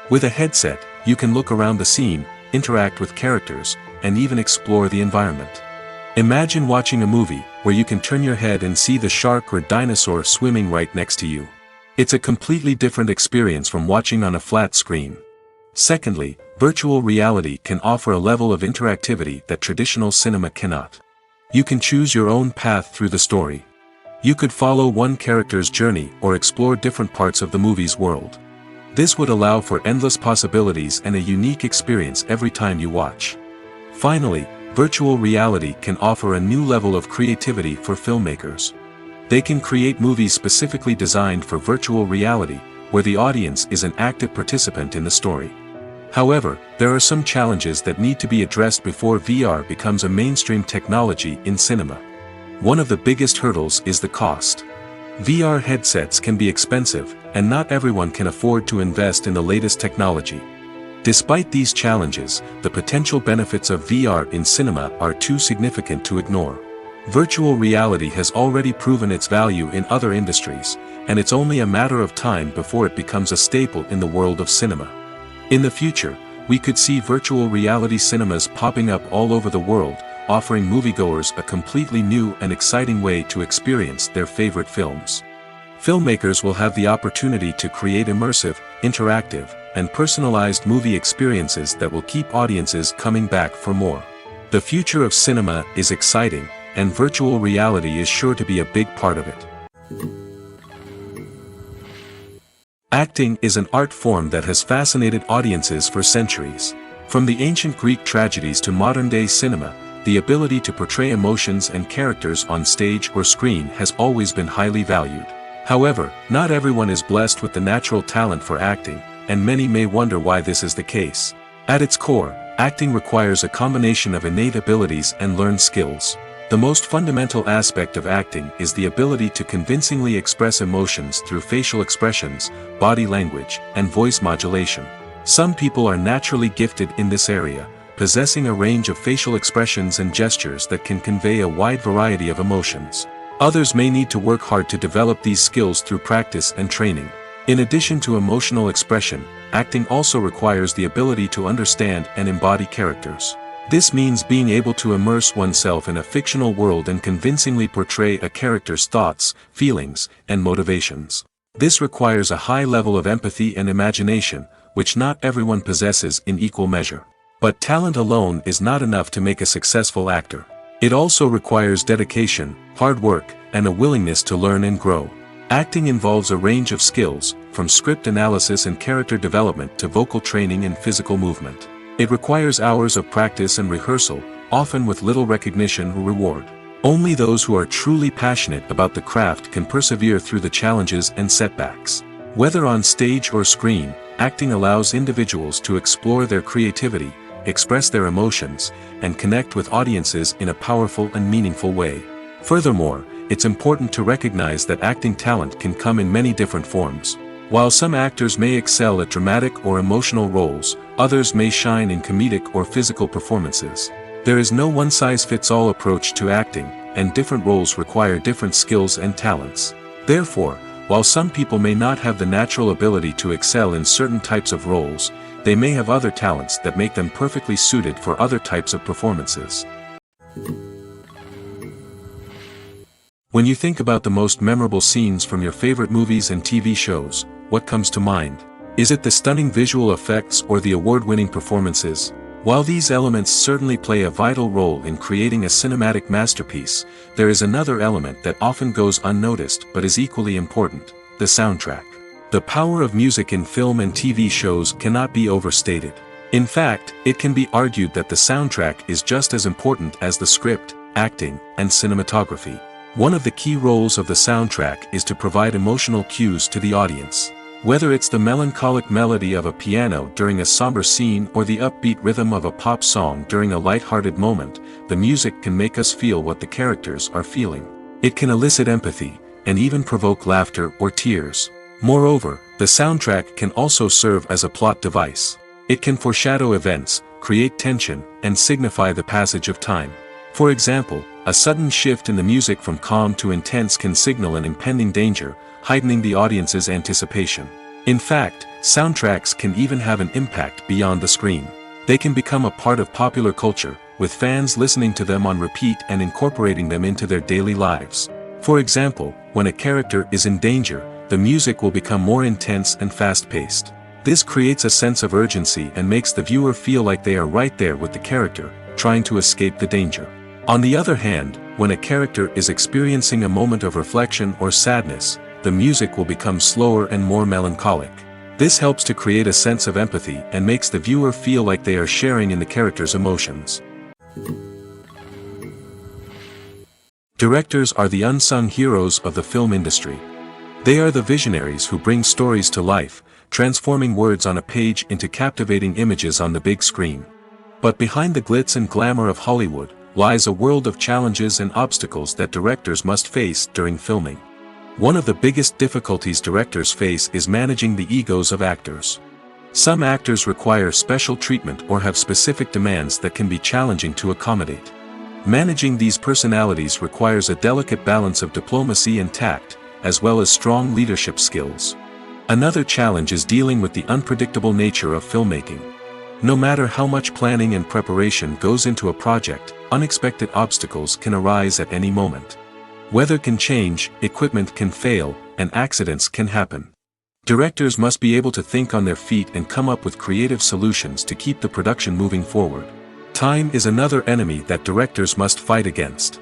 With a headset, you can look around the scene, interact with characters, and even explore the environment. Imagine watching a movie where you can turn your head and see the shark or dinosaur swimming right next to you. It's a completely different experience from watching on a flat screen. Secondly, virtual reality can offer a level of interactivity that traditional cinema cannot. You can choose your own path through the story. You could follow one character's journey or explore different parts of the movie's world. This would allow for endless possibilities and a unique experience every time you watch. Finally, virtual reality can offer a new level of creativity for filmmakers. They can create movies specifically designed for virtual reality, where the audience is an active participant in the story. However, there are some challenges that need to be addressed before VR becomes a mainstream technology in cinema. One of the biggest hurdles is the cost. VR headsets can be expensive, and not everyone can afford to invest in the latest technology. Despite these challenges, the potential benefits of VR in cinema are too significant to ignore. Virtual reality has already proven its value in other industries, and it's only a matter of time before it becomes a staple in the world of cinema. In the future, we could see virtual reality cinemas popping up all over the world, offering moviegoers a completely new and exciting way to experience their favorite films. Filmmakers will have the opportunity to create immersive, interactive, and personalized movie experiences that will keep audiences coming back for more. The future of cinema is exciting, and virtual reality is sure to be a big part of it. Acting is an art form that has fascinated audiences for centuries. From the ancient Greek tragedies to modern-day cinema, the ability to portray emotions and characters on stage or screen has always been highly valued. However, not everyone is blessed with the natural talent for acting, and many may wonder why this is the case. At its core, acting requires a combination of innate abilities and learned skills. The most fundamental aspect of acting is the ability to convincingly express emotions through facial expressions, body language, and voice modulation. Some people are naturally gifted in this area, possessing a range of facial expressions and gestures that can convey a wide variety of emotions. Others may need to work hard to develop these skills through practice and training. In addition to emotional expression, acting also requires the ability to understand and embody characters. This means being able to immerse oneself in a fictional world and convincingly portray a character's thoughts, feelings, and motivations. This requires a high level of empathy and imagination, which not everyone possesses in equal measure. But talent alone is not enough to make a successful actor. It also requires dedication, hard work, and a willingness to learn and grow. Acting involves a range of skills, from script analysis and character development to vocal training and physical movement. It requires hours of practice and rehearsal, often with little recognition or reward. Only those who are truly passionate about the craft can persevere through the challenges and setbacks. Whether on stage or screen, acting allows individuals to explore their creativity, express their emotions, and connect with audiences in a powerful and meaningful way. Furthermore, it's important to recognize that acting talent can come in many different forms. While some actors may excel at dramatic or emotional roles, others may shine in comedic or physical performances. There is no one-size-fits-all approach to acting, and different roles require different skills and talents. Therefore, while some people may not have the natural ability to excel in certain types of roles, they may have other talents that make them perfectly suited for other types of performances. When you think about the most memorable scenes from your favorite movies and TV shows, what comes to mind? Is it the stunning visual effects or the award-winning performances? While these elements certainly play a vital role in creating a cinematic masterpiece, there is another element that often goes unnoticed but is equally important: the soundtrack. The power of music in film and TV shows cannot be overstated. In fact, it can be argued that the soundtrack is just as important as the script, acting, and cinematography. One of the key roles of the soundtrack is to provide emotional cues to the audience. Whether it's the melancholic melody of a piano during a somber scene or the upbeat rhythm of a pop song during a light-hearted moment, the music can make us feel what the characters are feeling. It can elicit empathy, and even provoke laughter or tears. Moreover, the soundtrack can also serve as a plot device. It can foreshadow events, create tension, and signify the passage of time. For example, a sudden shift in the music from calm to intense can signal an impending danger, heightening the audience's anticipation. In fact, soundtracks can even have an impact beyond the screen. They can become a part of popular culture, with fans listening to them on repeat and incorporating them into their daily lives. For example, when a character is in danger, the music will become more intense and fast-paced. This creates a sense of urgency and makes the viewer feel like they are right there with the character, trying to escape the danger. On the other hand, when a character is experiencing a moment of reflection or sadness, the music will become slower and more melancholic. This helps to create a sense of empathy and makes the viewer feel like they are sharing in the character's emotions. Directors are the unsung heroes of the film industry. They are the visionaries who bring stories to life, transforming words on a page into captivating images on the big screen. But behind the glitz and glamour of Hollywood lies a world of challenges and obstacles that directors must face during filming. One of the biggest difficulties directors face is managing the egos of actors. Some actors require special treatment or have specific demands that can be challenging to accommodate. Managing these personalities requires a delicate balance of diplomacy and tact, as well as strong leadership skills. Another challenge is dealing with the unpredictable nature of filmmaking. No matter how much planning and preparation goes into a project, unexpected obstacles can arise at any moment. Weather can change, equipment can fail, and accidents can happen. Directors must be able to think on their feet and come up with creative solutions to keep the production moving forward. Time is another enemy that directors must fight against.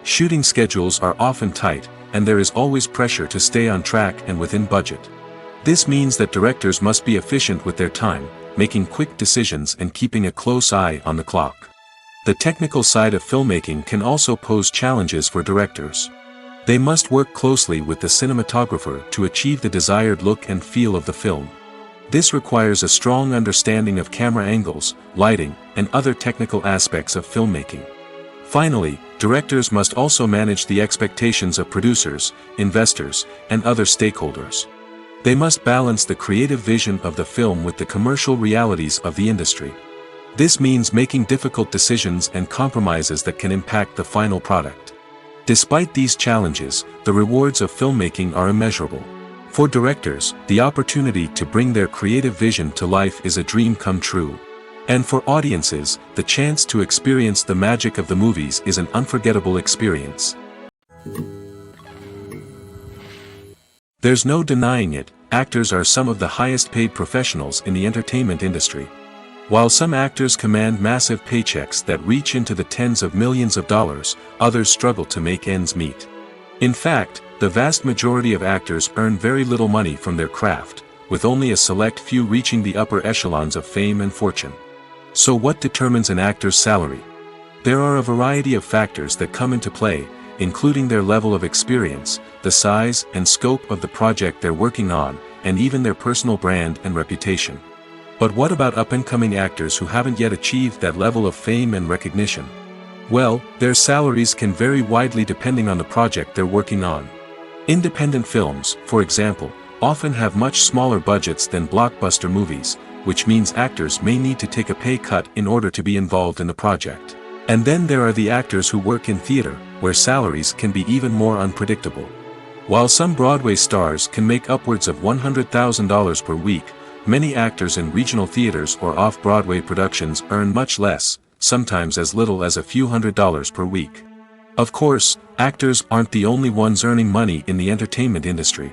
Shooting schedules are often tight, and there is always pressure to stay on track and within budget. This means that directors must be efficient with their time, making quick decisions and keeping a close eye on the clock. The technical side of filmmaking can also pose challenges for directors. They must work closely with the cinematographer to achieve the desired look and feel of the film. This requires a strong understanding of camera angles, lighting, and other technical aspects of filmmaking. Finally, directors must also manage the expectations of producers, investors, and other stakeholders. They must balance the creative vision of the film with the commercial realities of the industry. This means making difficult decisions and compromises that can impact the final product. Despite these challenges, the rewards of filmmaking are immeasurable. For directors, the opportunity to bring their creative vision to life is a dream come true. And for audiences, the chance to experience the magic of the movies is an unforgettable experience. There's no denying it, actors are some of the highest paid professionals in the entertainment industry. While some actors command massive paychecks that reach into the tens of millions of dollars, others struggle to make ends meet. In fact, the vast majority of actors earn very little money from their craft, with only a select few reaching the upper echelons of fame and fortune. So what determines an actor's salary? There are a variety of factors that come into play, including their level of experience, the size and scope of the project they're working on, and even their personal brand and reputation. But what about up-and-coming actors who haven't yet achieved that level of fame and recognition? Well, their salaries can vary widely depending on the project they're working on. Independent films, for example, often have much smaller budgets than blockbuster movies, which means actors may need to take a pay cut in order to be involved in the project. And then there are the actors who work in theater, where salaries can be even more unpredictable. While some Broadway stars can make upwards of $100,000 per week, many actors in regional theaters or off-Broadway productions earn much less, sometimes as little as a few $100s per week. Of course, actors aren't the only ones earning money in the entertainment industry.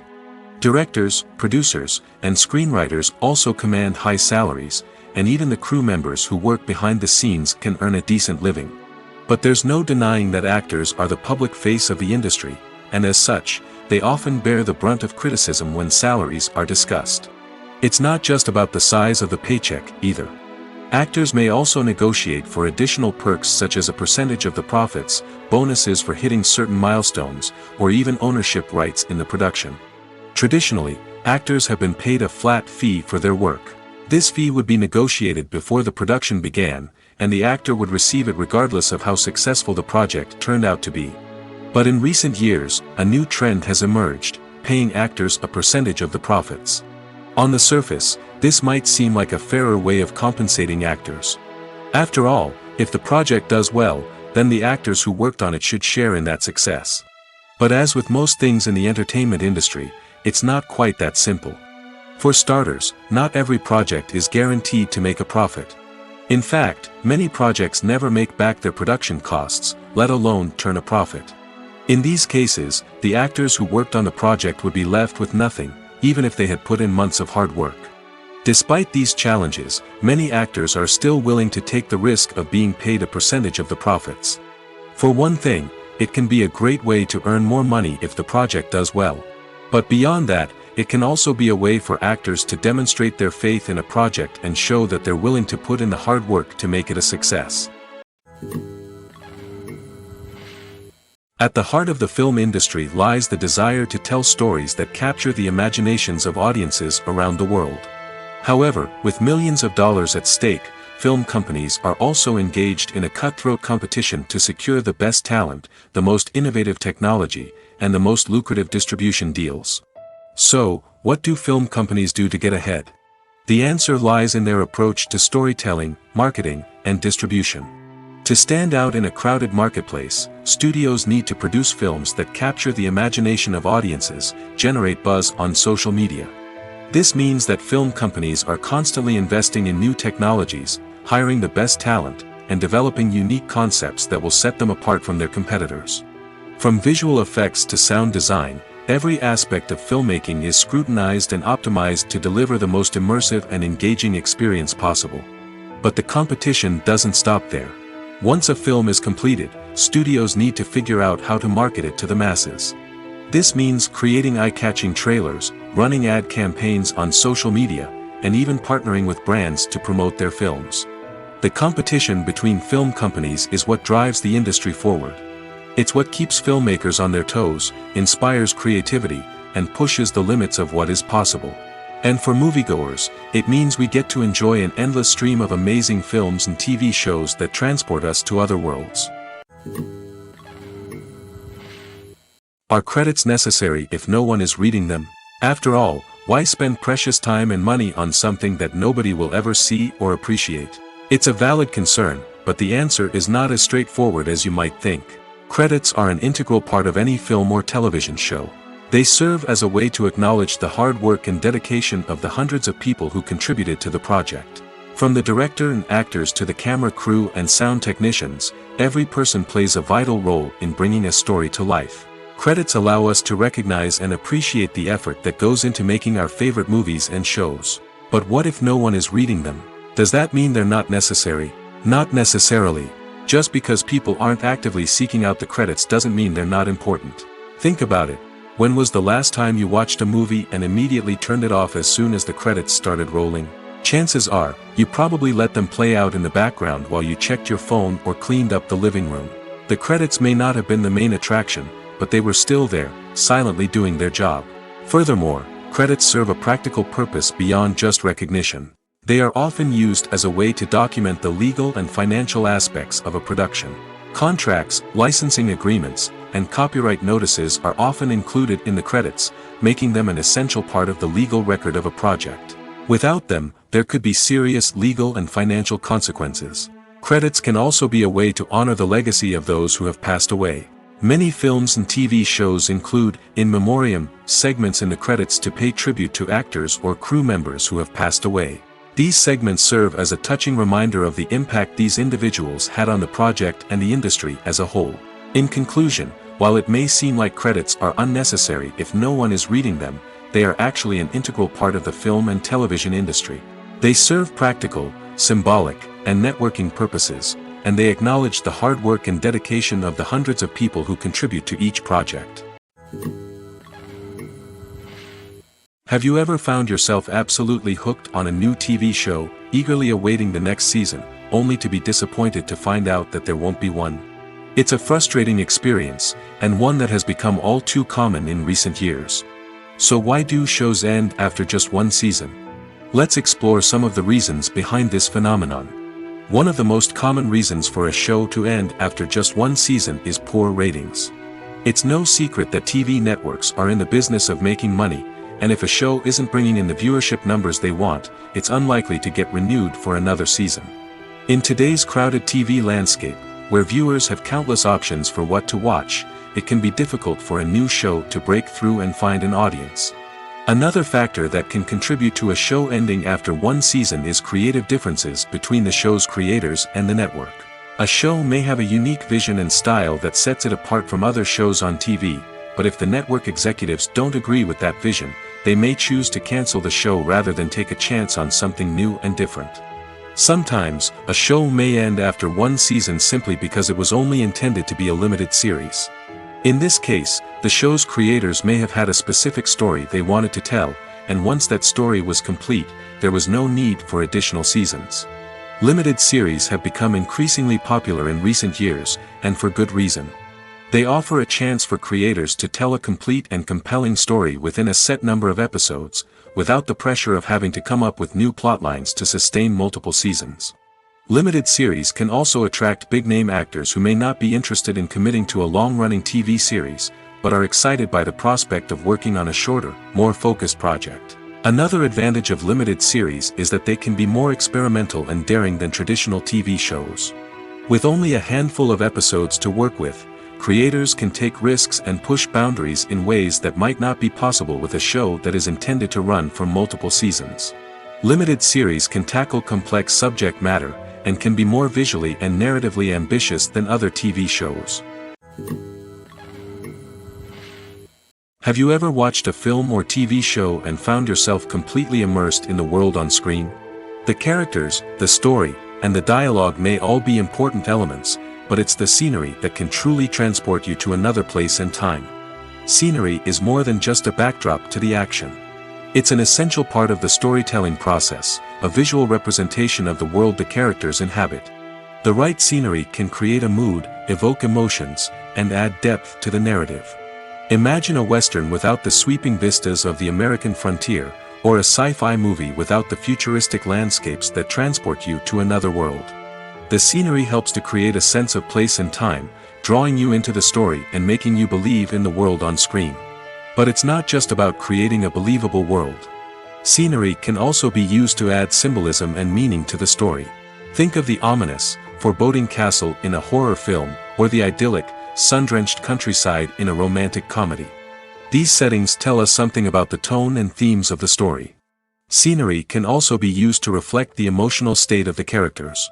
Directors, producers, and screenwriters also command high salaries, and even the crew members who work behind the scenes can earn a decent living. But there's no denying that actors are the public face of the industry, and as such, they often bear the brunt of criticism when salaries are discussed. It's not just about the size of the paycheck, either. Actors may also negotiate for additional perks such as a percentage of the profits, bonuses for hitting certain milestones, or even ownership rights in the production. Traditionally, actors have been paid a flat fee for their work. This fee would be negotiated before the production began, and the actor would receive it regardless of how successful the project turned out to be. But in recent years, a new trend has emerged, paying actors a percentage of the profits. On the surface, this might seem like a fairer way of compensating actors. After all, if the project does well, then the actors who worked on it should share in that success. But as with most things in the entertainment industry, it's not quite that simple. For starters, not every project is guaranteed to make a profit. In fact, many projects never make back their production costs, let alone turn a profit. In these cases, the actors who worked on the project would be left with nothing, even if they had put in months of hard work. Despite these challenges, many actors are still willing to take the risk of being paid a percentage of the profits. For one thing, it can be a great way to earn more money if the project does well. But beyond that, it can also be a way for actors to demonstrate their faith in a project and show that they're willing to put in the hard work to make it a success. At the heart of the film industry lies the desire to tell stories that capture the imaginations of audiences around the world. However, with millions of dollars at stake, film companies are also engaged in a cutthroat competition to secure the best talent, the most innovative technology, and the most lucrative distribution deals. So, what do film companies do to get ahead? The answer lies in their approach to storytelling, marketing, and distribution. To stand out in a crowded marketplace, studios need to produce films that capture the imagination of audiences, generate buzz on social media. This means that film companies are constantly investing in new technologies, hiring the best talent, and developing unique concepts that will set them apart from their competitors. From visual effects to sound design, every aspect of filmmaking is scrutinized and optimized to deliver the most immersive and engaging experience possible. But the competition doesn't stop there. Once a film is completed, studios need to figure out how to market it to the masses. This means creating eye-catching trailers, running ad campaigns on social media, and even partnering with brands to promote their films. The competition between film companies is what drives the industry forward. It's what keeps filmmakers on their toes, inspires creativity, and pushes the limits of what is possible. And for moviegoers, it means we get to enjoy an endless stream of amazing films and TV shows that transport us to other worlds. Are credits necessary if no one is reading them? After all, why spend precious time and money on something that nobody will ever see or appreciate? It's a valid concern, but the answer is not as straightforward as you might think. Credits are an integral part of any film or television show. They serve as a way to acknowledge the hard work and dedication of the hundreds of people who contributed to the project. From the director and actors to the camera crew and sound technicians, every person plays a vital role in bringing a story to life. Credits allow us to recognize and appreciate the effort that goes into making our favorite movies and shows. But what if no one is reading them? Does that mean they're not necessary? Not necessarily. Just because people aren't actively seeking out the credits doesn't mean they're not important. Think about it. When was the last time you watched a movie and immediately turned it off as soon as the credits started rolling? Chances are, you probably let them play out in the background while you checked your phone or cleaned up the living room. The credits may not have been the main attraction, but they were still there, silently doing their job. Furthermore, credits serve a practical purpose beyond just recognition. They are often used as a way to document the legal and financial aspects of a production. Contracts, licensing agreements, and copyright notices are often included in the credits, making them an essential part of the legal record of a project. Without them, there could be serious legal and financial consequences. Credits can also be a way to honor the legacy of those who have passed away. Many films and TV shows include, in memoriam, segments in the credits to pay tribute to actors or crew members who have passed away. These segments serve as a touching reminder of the impact these individuals had on the project and the industry as a whole. In conclusion, while it may seem like credits are unnecessary if no one is reading them, they are actually an integral part of the film and television industry. They serve practical, symbolic, and networking purposes, and they acknowledge the hard work and dedication of the hundreds of people who contribute to each project. Have you ever found yourself absolutely hooked on a new TV show, eagerly awaiting the next season, only to be disappointed to find out that there won't be one? It's a frustrating experience, and one that has become all too common in recent years. So why do shows end after just one season? Let's explore some of the reasons behind this phenomenon. One of the most common reasons for a show to end after just one season is poor ratings. It's no secret that TV networks are in the business of making money, and if a show isn't bringing in the viewership numbers they want, it's unlikely to get renewed for another season. In today's crowded TV landscape, where viewers have countless options for what to watch, it can be difficult for a new show to break through and find an audience. Another factor that can contribute to a show ending after one season is creative differences between the show's creators and the network. A show may have a unique vision and style that sets it apart from other shows on TV, but if the network executives don't agree with that vision, they may choose to cancel the show rather than take a chance on something new and different. Sometimes, a show may end after one season simply because it was only intended to be a limited series. In this case, the show's creators may have had a specific story they wanted to tell, and once that story was complete, there was no need for additional seasons. Limited series have become increasingly popular in recent years, and for good reason. They offer a chance for creators to tell a complete and compelling story within a set number of episodes, without the pressure of having to come up with new plotlines to sustain multiple seasons. Limited series can also attract big-name actors who may not be interested in committing to a long-running TV series, but are excited by the prospect of working on a shorter, more focused project. Another advantage of limited series is that they can be more experimental and daring than traditional TV shows. With only a handful of episodes to work with, creators can take risks and push boundaries in ways that might not be possible with a show that is intended to run for multiple seasons. Limited series can tackle complex subject matter, and can be more visually and narratively ambitious than other TV shows. Have you ever watched a film or TV show and found yourself completely immersed in the world on screen? The characters, the story, and the dialogue may all be important elements, but it's the scenery that can truly transport you to another place and time. Scenery is more than just a backdrop to the action. It's an essential part of the storytelling process, a visual representation of the world the characters inhabit. The right scenery can create a mood, evoke emotions, and add depth to the narrative. Imagine a Western without the sweeping vistas of the American frontier, or a sci-fi movie without the futuristic landscapes that transport you to another world. The scenery helps to create a sense of place and time, drawing you into the story and making you believe in the world on screen. But it's not just about creating a believable world. Scenery can also be used to add symbolism and meaning to the story. Think of the ominous, foreboding castle in a horror film, or the idyllic, sun-drenched countryside in a romantic comedy. These settings tell us something about the tone and themes of the story. Scenery can also be used to reflect the emotional state of the characters.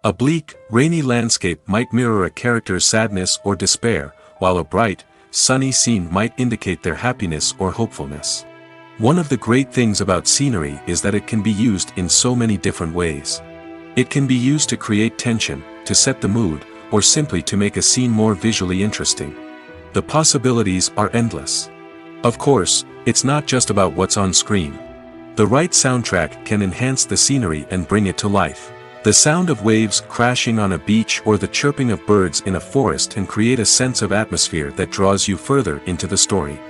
A bleak, rainy landscape might mirror a character's sadness or despair, while a bright, sunny scene might indicate their happiness or hopefulness. One of the great things about scenery is that it can be used in so many different ways. It can be used to create tension, to set the mood, or simply to make a scene more visually interesting. The possibilities are endless. Of course, it's not just about what's on screen. The right soundtrack can enhance the scenery and bring it to life. The sound of waves crashing on a beach or the chirping of birds in a forest can create a sense of atmosphere that draws you further into the story.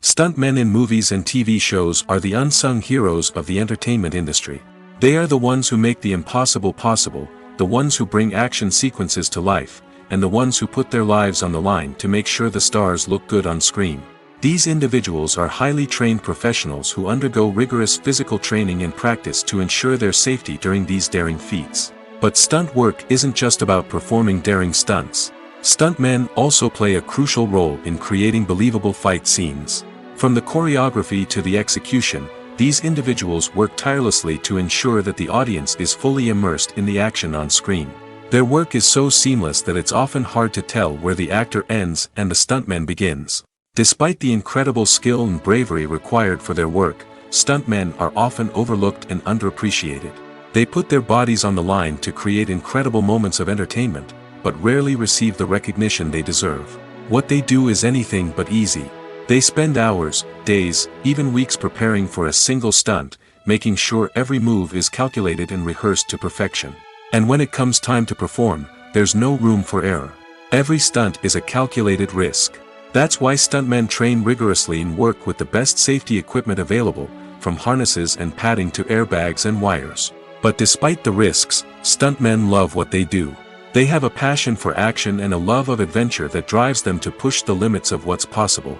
Stuntmen in movies and TV shows are the unsung heroes of the entertainment industry. They are the ones who make the impossible possible, the ones who bring action sequences to life, and the ones who put their lives on the line to make sure the stars look good on screen. These individuals are highly trained professionals who undergo rigorous physical training and practice to ensure their safety during these daring feats. But stunt work isn't just about performing daring stunts. Stuntmen also play a crucial role in creating believable fight scenes. From the choreography to the execution, these individuals work tirelessly to ensure that the audience is fully immersed in the action on screen. Their work is so seamless that it's often hard to tell where the actor ends and the stuntman begins. Despite the incredible skill and bravery required for their work, stuntmen are often overlooked and underappreciated. They put their bodies on the line to create incredible moments of entertainment, but rarely receive the recognition they deserve. What they do is anything but easy. They spend hours, days, even weeks preparing for a single stunt, making sure every move is calculated and rehearsed to perfection. And when it comes time to perform, there's no room for error. Every stunt is a calculated risk. That's why stuntmen train rigorously and work with the best safety equipment available, from harnesses and padding to airbags and wires. But despite the risks, stuntmen love what they do. They have a passion for action and a love of adventure that drives them to push the limits of what's possible.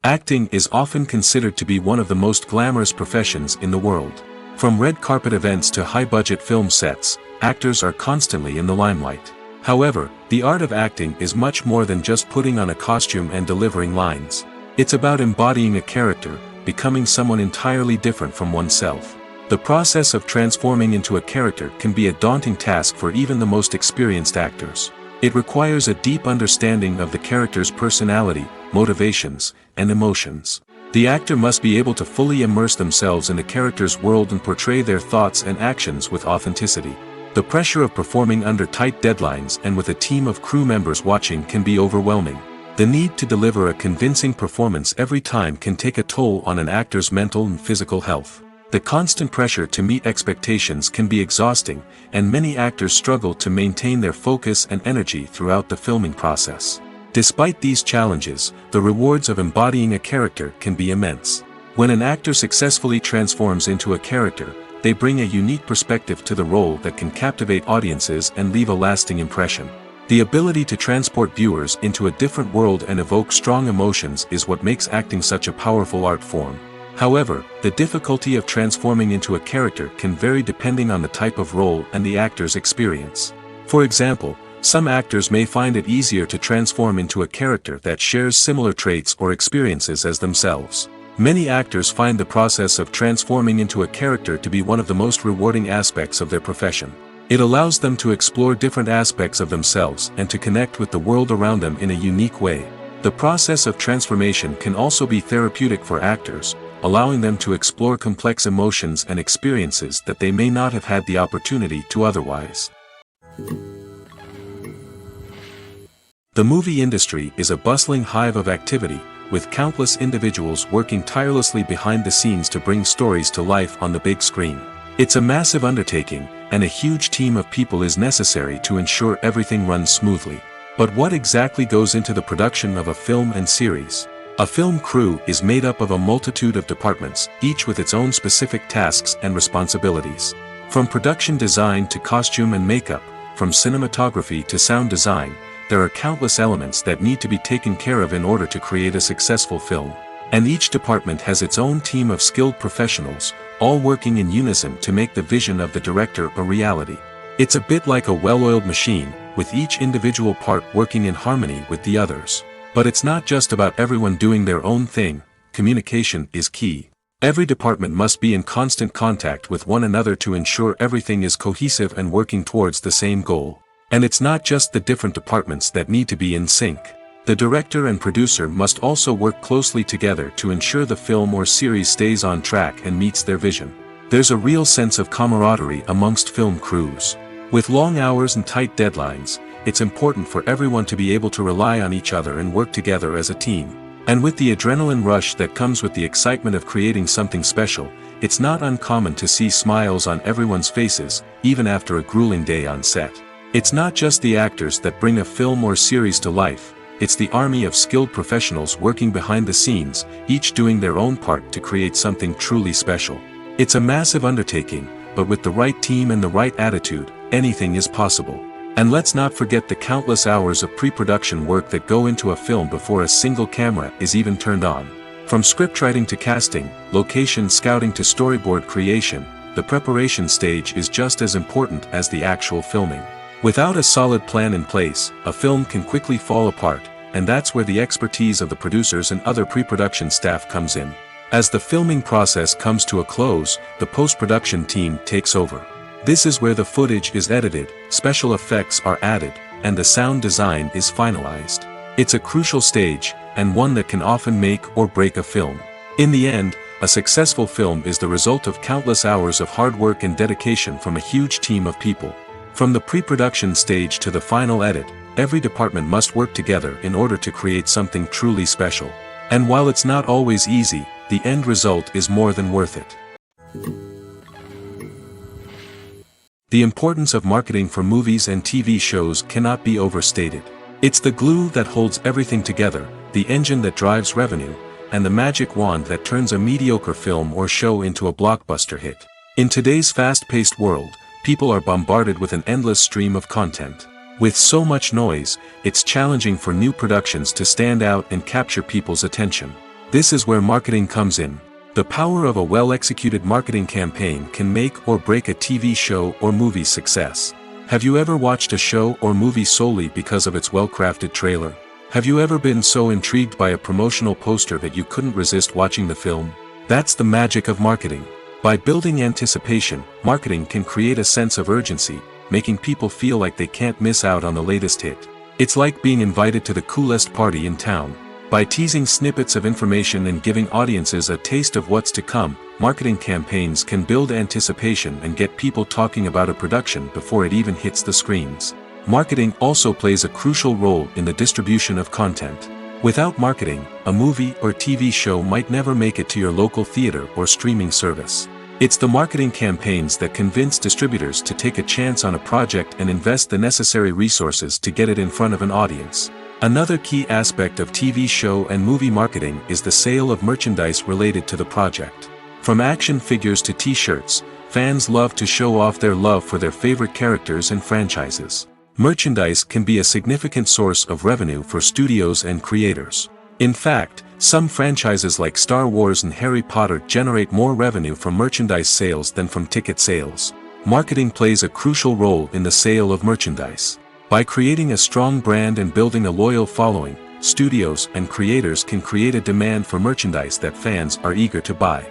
Acting is often considered to be one of the most glamorous professions in the world. From red carpet events to high-budget film sets, actors are constantly in the limelight. However, the art of acting is much more than just putting on a costume and delivering lines. It's about embodying a character, becoming someone entirely different from oneself. The process of transforming into a character can be a daunting task for even the most experienced actors. It requires a deep understanding of the character's personality, motivations, and emotions. The actor must be able to fully immerse themselves in the character's world and portray their thoughts and actions with authenticity. The pressure of performing under tight deadlines and with a team of crew members watching can be overwhelming. The need to deliver a convincing performance every time can take a toll on an actor's mental and physical health. The constant pressure to meet expectations can be exhausting, and many actors struggle to maintain their focus and energy throughout the filming process. Despite these challenges, the rewards of embodying a character can be immense. When an actor successfully transforms into a character, they bring a unique perspective to the role that can captivate audiences and leave a lasting impression. The ability to transport viewers into a different world and evoke strong emotions is what makes acting such a powerful art form. However, the difficulty of transforming into a character can vary depending on the type of role and the actor's experience. For example, some actors may find it easier to transform into a character that shares similar traits or experiences as themselves. Many actors find the process of transforming into a character to be one of the most rewarding aspects of their profession. It allows them to explore different aspects of themselves and to connect with the world around them in a unique way. The process of transformation can also be therapeutic for actors, allowing them to explore complex emotions and experiences that they may not have had the opportunity to otherwise. The movie industry is a bustling hive of activity, with countless individuals working tirelessly behind the scenes to bring stories to life on the big screen. It's a massive undertaking, and a huge team of people is necessary to ensure everything runs smoothly. But what exactly goes into the production of a film and series? A film crew is made up of a multitude of departments, each with its own specific tasks and responsibilities. From production design to costume and makeup, from cinematography to sound design, there are countless elements that need to be taken care of in order to create a successful film. And each department has its own team of skilled professionals, all working in unison to make the vision of the director a reality. It's a bit like a well-oiled machine, with each individual part working in harmony with the others. But it's not just about everyone doing their own thing. Communication is key. Every department must be in constant contact with one another to ensure everything is cohesive and working towards the same goal. And it's not just the different departments that need to be in sync. The director and producer must also work closely together to ensure the film or series stays on track and meets their vision. There's a real sense of camaraderie amongst film crews. With long hours and tight deadlines, it's important for everyone to be able to rely on each other and work together as a team. And with the adrenaline rush that comes with the excitement of creating something special, it's not uncommon to see smiles on everyone's faces, even after a grueling day on set. It's not just the actors that bring a film or series to life, it's the army of skilled professionals working behind the scenes, each doing their own part to create something truly special. It's a massive undertaking, but with the right team and the right attitude, anything is possible. And let's not forget the countless hours of pre-production work that go into a film before a single camera is even turned on. From scriptwriting to casting, location scouting to storyboard creation, the preparation stage is just as important as the actual filming. Without a solid plan in place, a film can quickly fall apart, and that's where the expertise of the producers and other pre-production staff comes in. As the filming process comes to a close, the post-production team takes over. This is where the footage is edited, special effects are added, and the sound design is finalized. It's a crucial stage, and one that can often make or break a film. In the end, a successful film is the result of countless hours of hard work and dedication from a huge team of people. From the pre-production stage to the final edit, every department must work together in order to create something truly special. And while it's not always easy, the end result is more than worth it. The importance of marketing for movies and TV shows cannot be overstated. It's the glue that holds everything together, the engine that drives revenue, and the magic wand that turns a mediocre film or show into a blockbuster hit. In today's fast-paced world, people are bombarded with an endless stream of content. With so much noise, it's challenging for new productions to stand out and capture people's attention. This is where marketing comes in. The power of a well-executed marketing campaign can make or break a TV show or movie's success. Have you ever watched a show or movie solely because of its well-crafted trailer? Have you ever been so intrigued by a promotional poster that you couldn't resist watching the film? That's the magic of marketing. By building anticipation, marketing can create a sense of urgency, making people feel like they can't miss out on the latest hit. It's like being invited to the coolest party in town. By teasing snippets of information and giving audiences a taste of what's to come, marketing campaigns can build anticipation and get people talking about a production before it even hits the screens. Marketing also plays a crucial role in the distribution of content. Without marketing, a movie or TV show might never make it to your local theater or streaming service. It's the marketing campaigns that convince distributors to take a chance on a project and invest the necessary resources to get it in front of an audience. Another key aspect of TV show and movie marketing is the sale of merchandise related to the project. From action figures to t-shirts, fans love to show off their love for their favorite characters and franchises. Merchandise can be a significant source of revenue for studios and creators. In fact, some franchises like Star Wars and Harry Potter generate more revenue from merchandise sales than from ticket sales. Marketing plays a crucial role in the sale of merchandise. By creating a strong brand and building a loyal following, studios and creators can create a demand for merchandise that fans are eager to buy.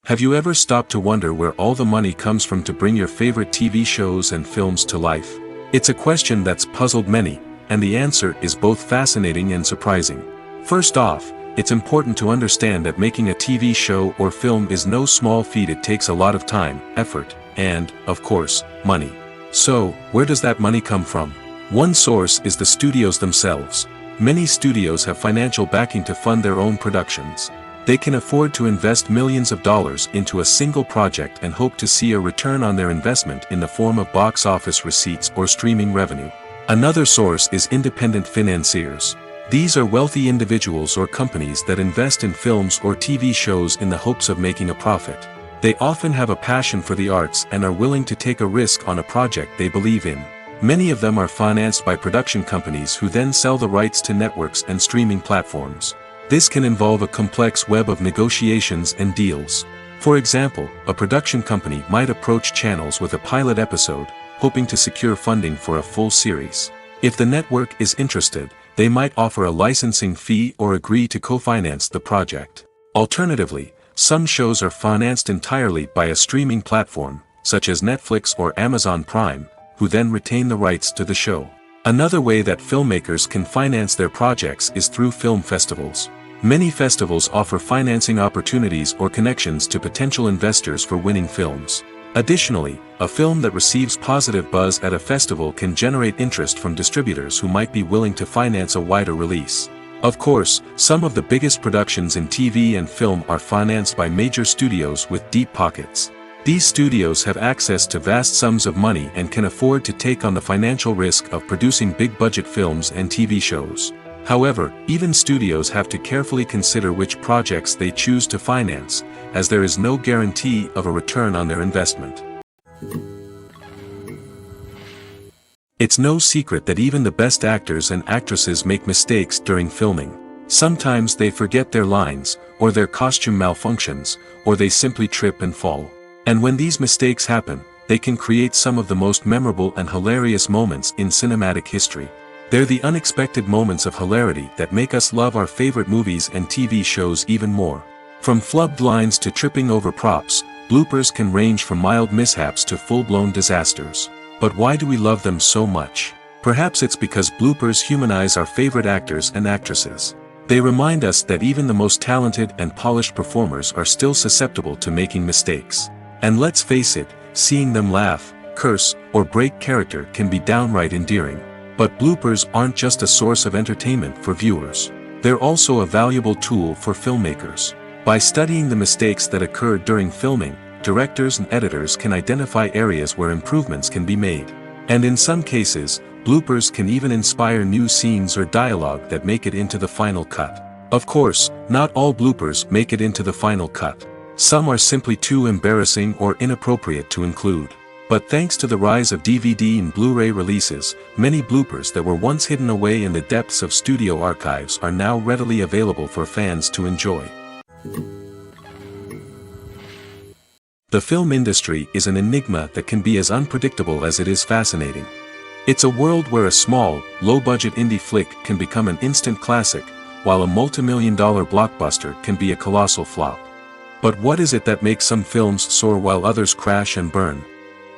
Have you ever stopped to wonder where all the money comes from to bring your favorite TV shows and films to life? It's a question that's puzzled many, and the answer is both fascinating and surprising. First off, it's important to understand that making a TV show or film is no small feat. It takes a lot of time, effort, and, of course, money. So, where does that money come from? One source is the studios themselves. Many studios have financial backing to fund their own productions. They can afford to invest millions of dollars into a single project and hope to see a return on their investment in the form of box office receipts or streaming revenue. Another source is independent financiers. These are wealthy individuals or companies that invest in films or TV shows in the hopes of making a profit. They often have a passion for the arts and are willing to take a risk on a project they believe in. Many of them are financed by production companies who then sell the rights to networks and streaming platforms. This can involve a complex web of negotiations and deals. For example, a production company might approach channels with a pilot episode, hoping to secure funding for a full series. If the network is interested, they might offer a licensing fee or agree to co-finance the project. Alternatively, some shows are financed entirely by a streaming platform, such as Netflix or Amazon Prime, who then retain the rights to the show. Another way that filmmakers can finance their projects is through film festivals. Many festivals offer financing opportunities or connections to potential investors for winning films. Additionally, a film that receives positive buzz at a festival can generate interest from distributors who might be willing to finance a wider release. Of course, some of the biggest productions in TV and film are financed by major studios with deep pockets. These studios have access to vast sums of money and can afford to take on the financial risk of producing big-budget films and TV shows. However, even studios have to carefully consider which projects they choose to finance, as there is no guarantee of a return on their investment. It's no secret that even the best actors and actresses make mistakes during filming. Sometimes they forget their lines, or their costume malfunctions, or they simply trip and fall. And when these mistakes happen, they can create some of the most memorable and hilarious moments in cinematic history. They're the unexpected moments of hilarity that make us love our favorite movies and TV shows even more. From flubbed lines to tripping over props, bloopers can range from mild mishaps to full-blown disasters. But why do we love them so much? Perhaps it's because bloopers humanize our favorite actors and actresses. They remind us that even the most talented and polished performers are still susceptible to making mistakes. And let's face it, seeing them laugh, curse, or break character can be downright endearing. But bloopers aren't just a source of entertainment for viewers. They're also a valuable tool for filmmakers. By studying the mistakes that occurred during filming, directors and editors can identify areas where improvements can be made. And in some cases, bloopers can even inspire new scenes or dialogue that make it into the final cut. Of course, not all bloopers make it into the final cut. Some are simply too embarrassing or inappropriate to include. But thanks to the rise of DVD and Blu-ray releases, many bloopers that were once hidden away in the depths of studio archives are now readily available for fans to enjoy. The film industry is an enigma that can be as unpredictable as it is fascinating. It's a world where a small, low-budget indie flick can become an instant classic, while a multi-million-dollar blockbuster can be a colossal flop. But what is it that makes some films soar while others crash and burn?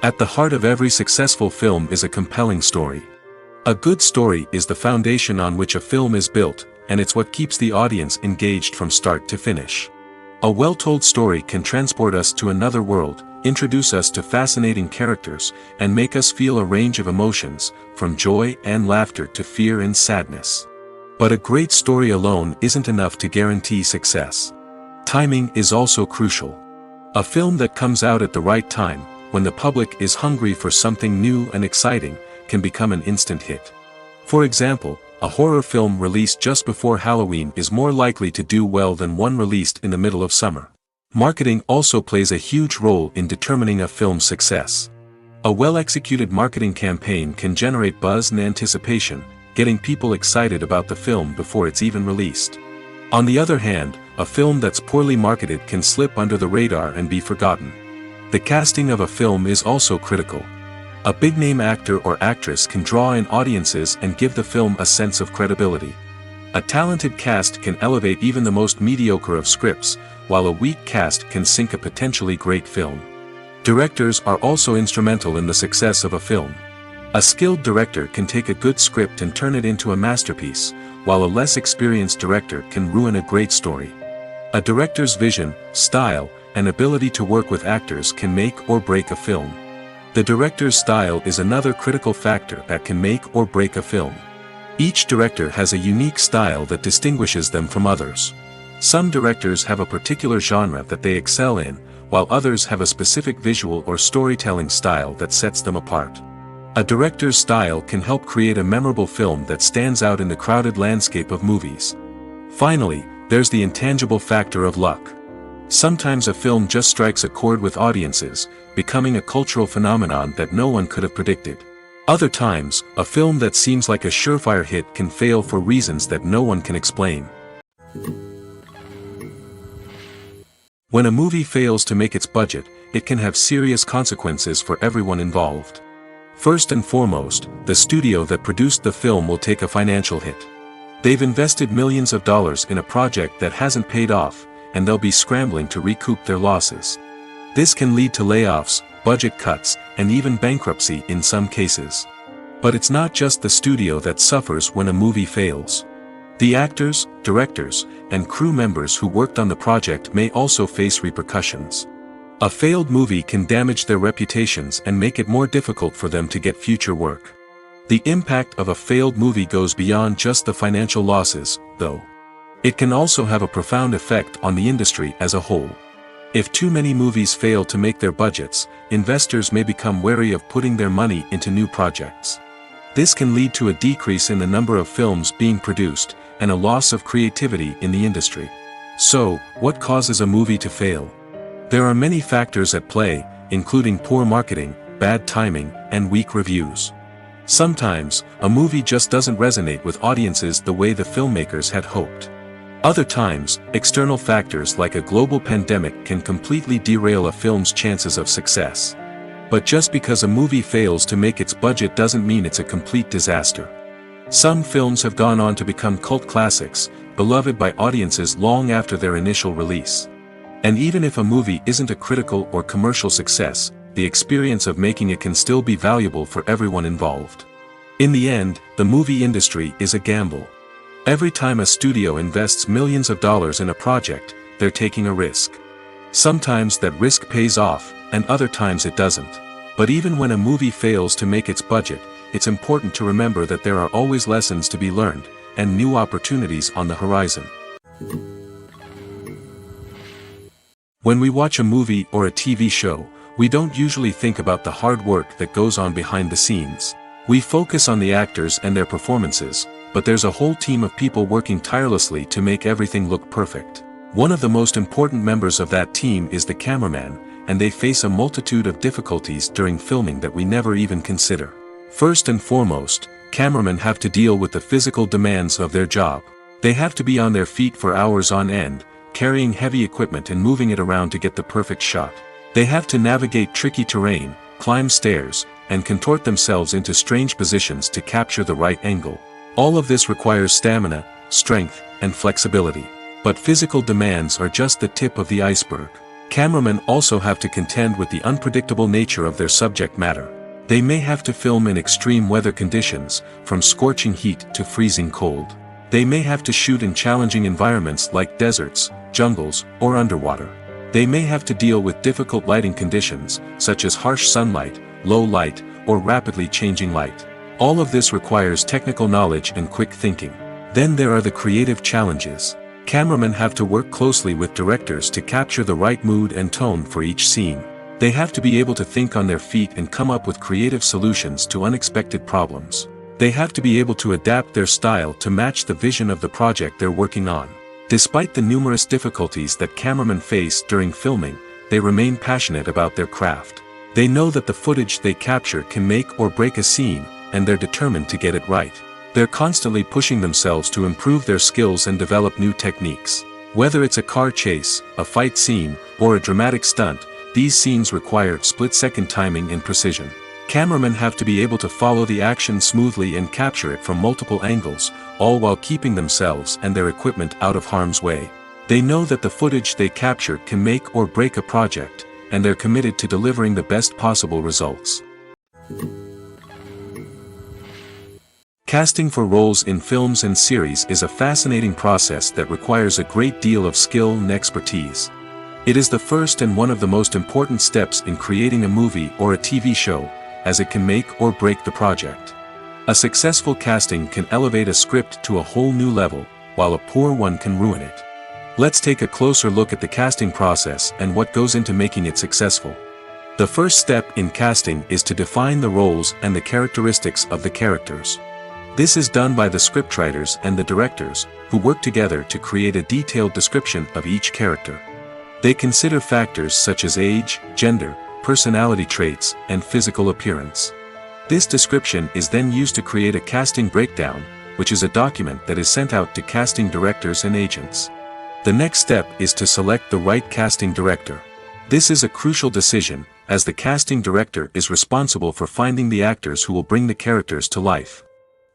At the heart of every successful film is a compelling story. A good story is the foundation on which a film is built, and it's what keeps the audience engaged from start to finish. A well-told story can transport us to another world, introduce us to fascinating characters, and make us feel a range of emotions, from joy and laughter to fear and sadness. But a great story alone isn't enough to guarantee success. Timing is also crucial. A film that comes out at the right time, when the public is hungry for something new and exciting, can become an instant hit. For example, a horror film released just before Halloween is more likely to do well than one released in the middle of summer. Marketing also plays a huge role in determining a film's success. A well-executed marketing campaign can generate buzz and anticipation, getting people excited about the film before it's even released. On the other hand, a film that's poorly marketed can slip under the radar and be forgotten. The casting of a film is also critical. A big-name actor or actress can draw in audiences and give the film a sense of credibility. A talented cast can elevate even the most mediocre of scripts, while a weak cast can sink a potentially great film. Directors are also instrumental in the success of a film. A skilled director can take a good script and turn it into a masterpiece, while a less experienced director can ruin a great story. A director's vision, style, and ability to work with actors can make or break a film. The director's style is another critical factor that can make or break a film. Each director has a unique style that distinguishes them from others. Some directors have a particular genre that they excel in, while others have a specific visual or storytelling style that sets them apart. A director's style can help create a memorable film that stands out in the crowded landscape of movies. Finally, there's the intangible factor of luck. Sometimes a film just strikes a chord with audiences, becoming a cultural phenomenon that no one could have predicted. Other times, a film that seems like a surefire hit can fail for reasons that no one can explain. When a movie fails to make its budget, it can have serious consequences for everyone involved. First and foremost, the studio that produced the film will take a financial hit. They've invested millions of dollars in a project that hasn't paid off, and they'll be scrambling to recoup their losses. This can lead to layoffs, budget cuts, and even bankruptcy in some cases. But it's not just the studio that suffers when a movie fails. The actors, directors, and crew members who worked on the project may also face repercussions. A failed movie can damage their reputations and make it more difficult for them to get future work. The impact of a failed movie goes beyond just the financial losses, though. It can also have a profound effect on the industry as a whole. If too many movies fail to make their budgets, investors may become wary of putting their money into new projects. This can lead to a decrease in the number of films being produced, and a loss of creativity in the industry. So, what causes a movie to fail? There are many factors at play, including poor marketing, bad timing, and weak reviews. Sometimes, a movie just doesn't resonate with audiences the way the filmmakers had hoped. Other times, external factors like a global pandemic can completely derail a film's chances of success. But just because a movie fails to make its budget doesn't mean it's a complete disaster. Some films have gone on to become cult classics, beloved by audiences long after their initial release. And even if a movie isn't a critical or commercial success, the experience of making it can still be valuable for everyone involved. In the end, the movie industry is a gamble. Every time a studio invests millions of dollars in a project, they're taking a risk. Sometimes that risk pays off, and other times it doesn't. But even when a movie fails to make its budget, it's important to remember that there are always lessons to be learned, and new opportunities on the horizon. When we watch a movie or a TV show, we don't usually think about the hard work that goes on behind the scenes. We focus on the actors and their performances, but there's a whole team of people working tirelessly to make everything look perfect. One of the most important members of that team is the cameraman, and they face a multitude of difficulties during filming that we never even consider. First and foremost, cameramen have to deal with the physical demands of their job. They have to be on their feet for hours on end, carrying heavy equipment and moving it around to get the perfect shot. They have to navigate tricky terrain, climb stairs, and contort themselves into strange positions to capture the right angle. All of this requires stamina, strength, and flexibility. But physical demands are just the tip of the iceberg. Cameramen also have to contend with the unpredictable nature of their subject matter. They may have to film in extreme weather conditions, from scorching heat to freezing cold. They may have to shoot in challenging environments like deserts, jungles, or underwater. They may have to deal with difficult lighting conditions, such as harsh sunlight, low light, or rapidly changing light. All of this requires technical knowledge and quick thinking. Then there are the creative challenges. Cameramen have to work closely with directors to capture the right mood and tone for each scene. They have to be able to think on their feet and come up with creative solutions to unexpected problems. They have to be able to adapt their style to match the vision of the project they're working on. Despite the numerous difficulties that cameramen face during filming, they remain passionate about their craft. They know that the footage they capture can make or break a scene, and they're determined to get it right. They're constantly pushing themselves to improve their skills and develop new techniques. Whether it's a car chase, a fight scene, or a dramatic stunt, these scenes require split-second timing and precision. Cameramen have to be able to follow the action smoothly and capture it from multiple angles, all while keeping themselves and their equipment out of harm's way. They know that the footage they capture can make or break a project, and they're committed to delivering the best possible results. Casting for roles in films and series is a fascinating process that requires a great deal of skill and expertise. It is the first and one of the most important steps in creating a movie or a TV show, as it can make or break the project. A successful casting can elevate a script to a whole new level, while a poor one can ruin it. Let's take a closer look at the casting process and what goes into making it successful. The first step in casting is to define the roles and the characteristics of the characters. This is done by the scriptwriters and the directors, who work together to create a detailed description of each character. They consider factors such as age, gender, personality traits, and physical appearance. This description is then used to create a casting breakdown, which is a document that is sent out to casting directors and agents. The next step is to select the right casting director. This is a crucial decision, as the casting director is responsible for finding the actors who will bring the characters to life.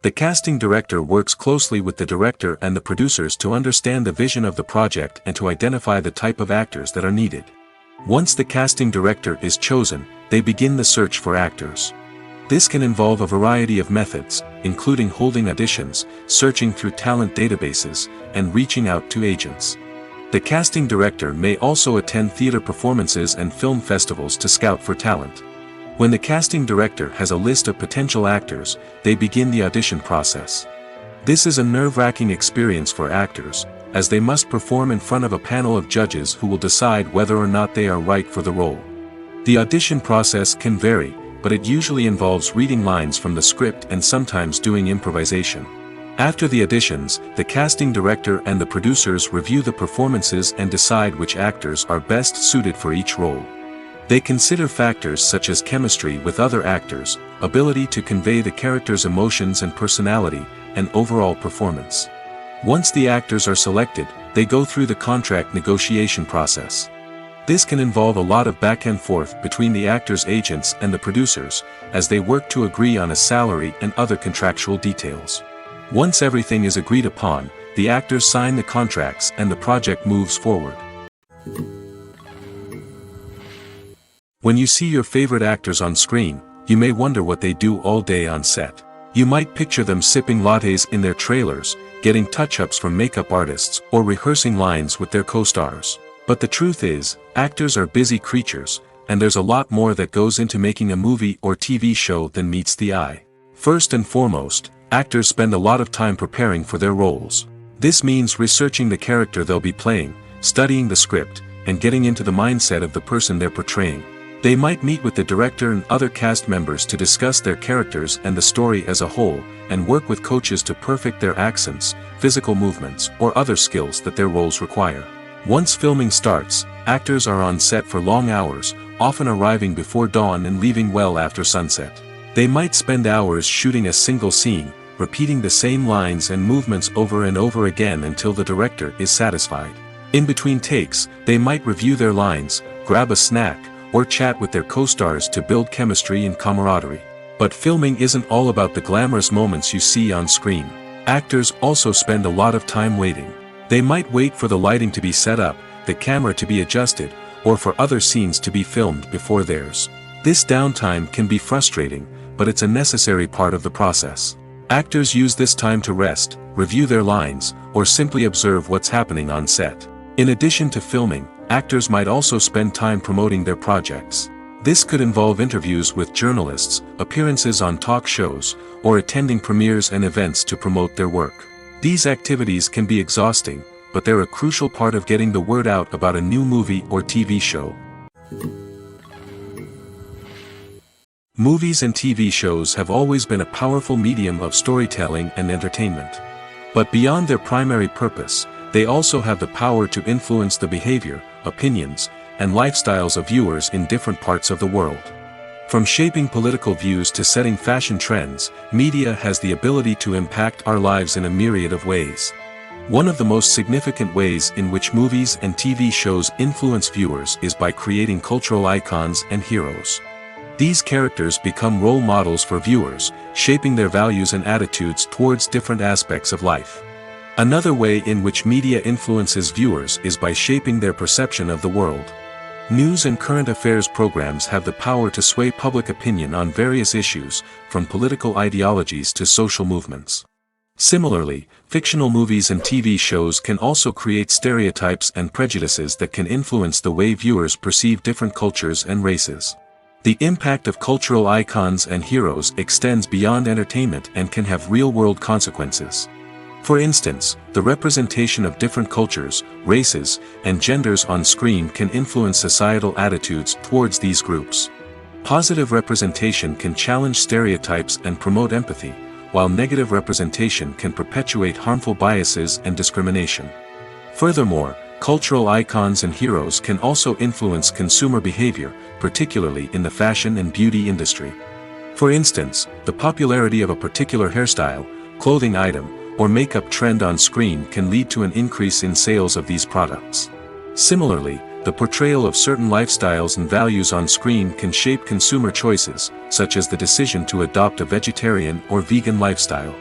The casting director works closely with the director and the producers to understand the vision of the project and to identify the type of actors that are needed. Once the casting director is chosen, they begin the search for actors. This can involve a variety of methods, including holding auditions, searching through talent databases, and reaching out to agents. The casting director may also attend theater performances and film festivals to scout for talent. When the casting director has a list of potential actors, they begin the audition process. This is a nerve-wracking experience for actors, as they must perform in front of a panel of judges who will decide whether or not they are right for the role. The audition process can vary, but it usually involves reading lines from the script and sometimes doing improvisation. After the auditions, the casting director and the producers review the performances and decide which actors are best suited for each role. They consider factors such as chemistry with other actors, ability to convey the character's emotions and personality, and overall performance. Once the actors are selected, they go through the contract negotiation process. This can involve a lot of back and forth between the actors' agents and the producers, as they work to agree on a salary and other contractual details. Once everything is agreed upon, the actors sign the contracts and the project moves forward. When you see your favorite actors on screen, you may wonder what they do all day on set. You might picture them sipping lattes in their trailers, getting touch-ups from makeup artists, or rehearsing lines with their co-stars. But the truth is, actors are busy creatures, and there's a lot more that goes into making a movie or TV show than meets the eye. First and foremost, actors spend a lot of time preparing for their roles. This means researching the character they'll be playing, studying the script, and getting into the mindset of the person they're portraying. They might meet with the director and other cast members to discuss their characters and the story as a whole, and work with coaches to perfect their accents, physical movements, or other skills that their roles require. Once filming starts, actors are on set for long hours, often arriving before dawn and leaving well after sunset. They might spend hours shooting a single scene, repeating the same lines and movements over and over again until the director is satisfied. In between takes, they might review their lines, grab a snack, or chat with their co-stars to build chemistry and camaraderie. But filming isn't all about the glamorous moments you see on screen. Actors also spend a lot of time waiting. They might wait for the lighting to be set up, the camera to be adjusted, or for other scenes to be filmed before theirs. This downtime can be frustrating, but it's a necessary part of the process. Actors use this time to rest, review their lines, or simply observe what's happening on set. In addition to filming, actors might also spend time promoting their projects. This could involve interviews with journalists, appearances on talk shows, or attending premieres and events to promote their work. These activities can be exhausting, but they're a crucial part of getting the word out about a new movie or TV show. Movies and TV shows have always been a powerful medium of storytelling and entertainment. But beyond their primary purpose, they also have the power to influence the behavior, opinions, and lifestyles of viewers in different parts of the world. From shaping political views to setting fashion trends, media has the ability to impact our lives in a myriad of ways. One of the most significant ways in which movies and TV shows influence viewers is by creating cultural icons and heroes. These characters become role models for viewers, shaping their values and attitudes towards different aspects of life. Another way in which media influences viewers is by shaping their perception of the world. News and current affairs programs have the power to sway public opinion on various issues, from political ideologies to social movements. Similarly, fictional movies and TV shows can also create stereotypes and prejudices that can influence the way viewers perceive different cultures and races. The impact of cultural icons and heroes extends beyond entertainment and can have real-world consequences. For instance, the representation of different cultures, races, and genders on screen can influence societal attitudes towards these groups. Positive representation can challenge stereotypes and promote empathy, while negative representation can perpetuate harmful biases and discrimination. Furthermore, cultural icons and heroes can also influence consumer behavior, particularly in the fashion and beauty industry. For instance, the popularity of a particular hairstyle, clothing item, or makeup trend on screen can lead to an increase in sales of these products. Similarly, the portrayal of certain lifestyles and values on screen can shape consumer choices, such as the decision to adopt a vegetarian or vegan lifestyle.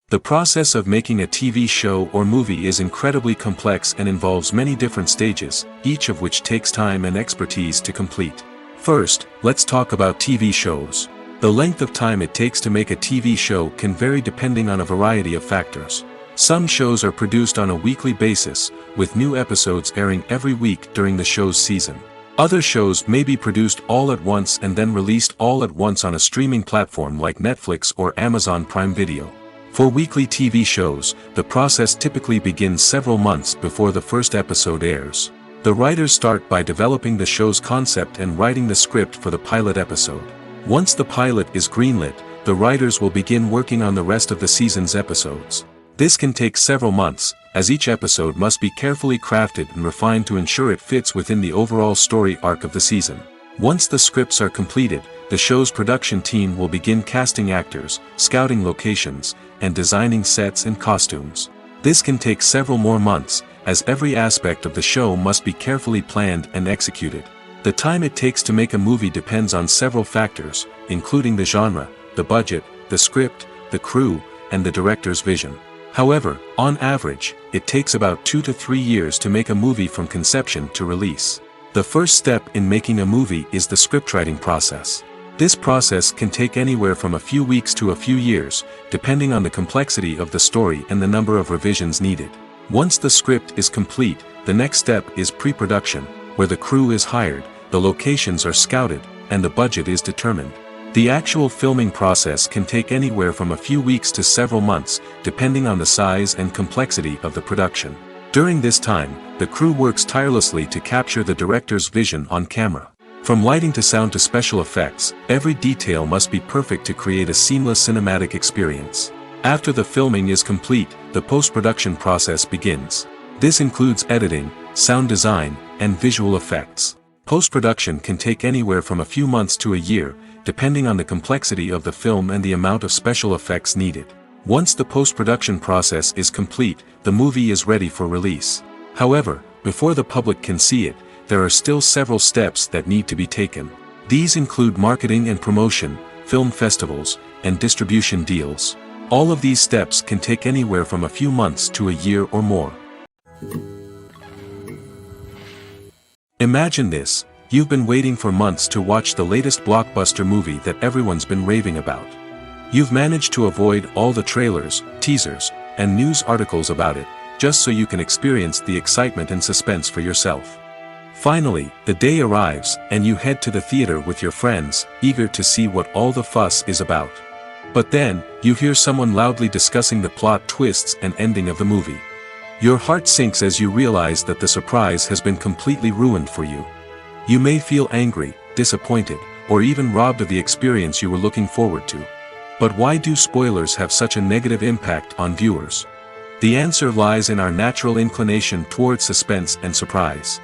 The process of making a TV show or movie is incredibly complex and involves many different stages, each of which takes time and expertise to complete. First, let's talk about TV shows. The length of time it takes to make a TV show can vary depending on a variety of factors. Some shows are produced on a weekly basis, with new episodes airing every week during the show's season. Other shows may be produced all at once and then released all at once on a streaming platform like Netflix or Amazon Prime Video. For weekly TV shows, the process typically begins several months before the first episode airs. The writers start by developing the show's concept and writing the script for the pilot episode. Once the pilot is greenlit, the writers will begin working on the rest of the season's episodes. This can take several months, as each episode must be carefully crafted and refined to ensure it fits within the overall story arc of the season. Once the scripts are completed, the show's production team will begin casting actors, scouting locations, and designing sets and costumes. This can take several more months, as every aspect of the show must be carefully planned and executed. The time it takes to make a movie depends on several factors, including the genre, the budget, the script, the crew, and the director's vision. However, on average, it takes about 2 to 3 years to make a movie from conception to release. The first step in making a movie is the scriptwriting process. This process can take anywhere from a few weeks to a few years, depending on the complexity of the story and the number of revisions needed. Once the script is complete, the next step is pre-production, where the crew is hired, the locations are scouted, and the budget is determined. The actual filming process can take anywhere from a few weeks to several months, depending on the size and complexity of the production. During this time, the crew works tirelessly to capture the director's vision on camera. From lighting to sound to special effects, every detail must be perfect to create a seamless cinematic experience. After the filming is complete, the post-production process begins. This includes editing, sound design, and visual effects. Post-production can take anywhere from a few months to a year, depending on the complexity of the film and the amount of special effects needed. Once the post-production process is complete, the movie is ready for release. However, before the public can see it, there are still several steps that need to be taken. These include marketing and promotion, film festivals, and distribution deals. All of these steps can take anywhere from a few months to a year or more. Imagine this: you've been waiting for months to watch the latest blockbuster movie that everyone's been raving about. You've managed to avoid all the trailers, teasers, and news articles about it, just so you can experience the excitement and suspense for yourself. Finally, the day arrives, and you head to the theater with your friends, eager to see what all the fuss is about. But then, you hear someone loudly discussing the plot twists and ending of the movie. Your heart sinks as you realize that the surprise has been completely ruined for you. You may feel angry, disappointed, or even robbed of the experience you were looking forward to. But why do spoilers have such a negative impact on viewers? The answer lies in our natural inclination toward suspense and surprise.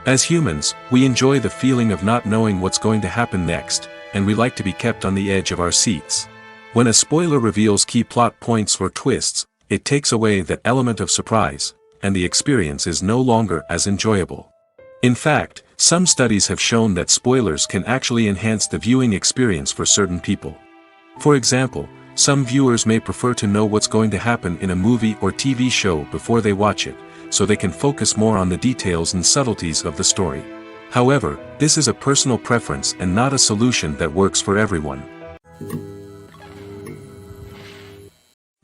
As humans, we enjoy the feeling of not knowing what's going to happen next, and we like to be kept on the edge of our seats. When a spoiler reveals key plot points or twists, it takes away that element of surprise, and the experience is no longer as enjoyable. In fact, some studies have shown that spoilers can actually enhance the viewing experience for certain people. For example, some viewers may prefer to know what's going to happen in a movie or TV show before they watch it, so they can focus more on the details and subtleties of the story. However, this is a personal preference and not a solution that works for everyone.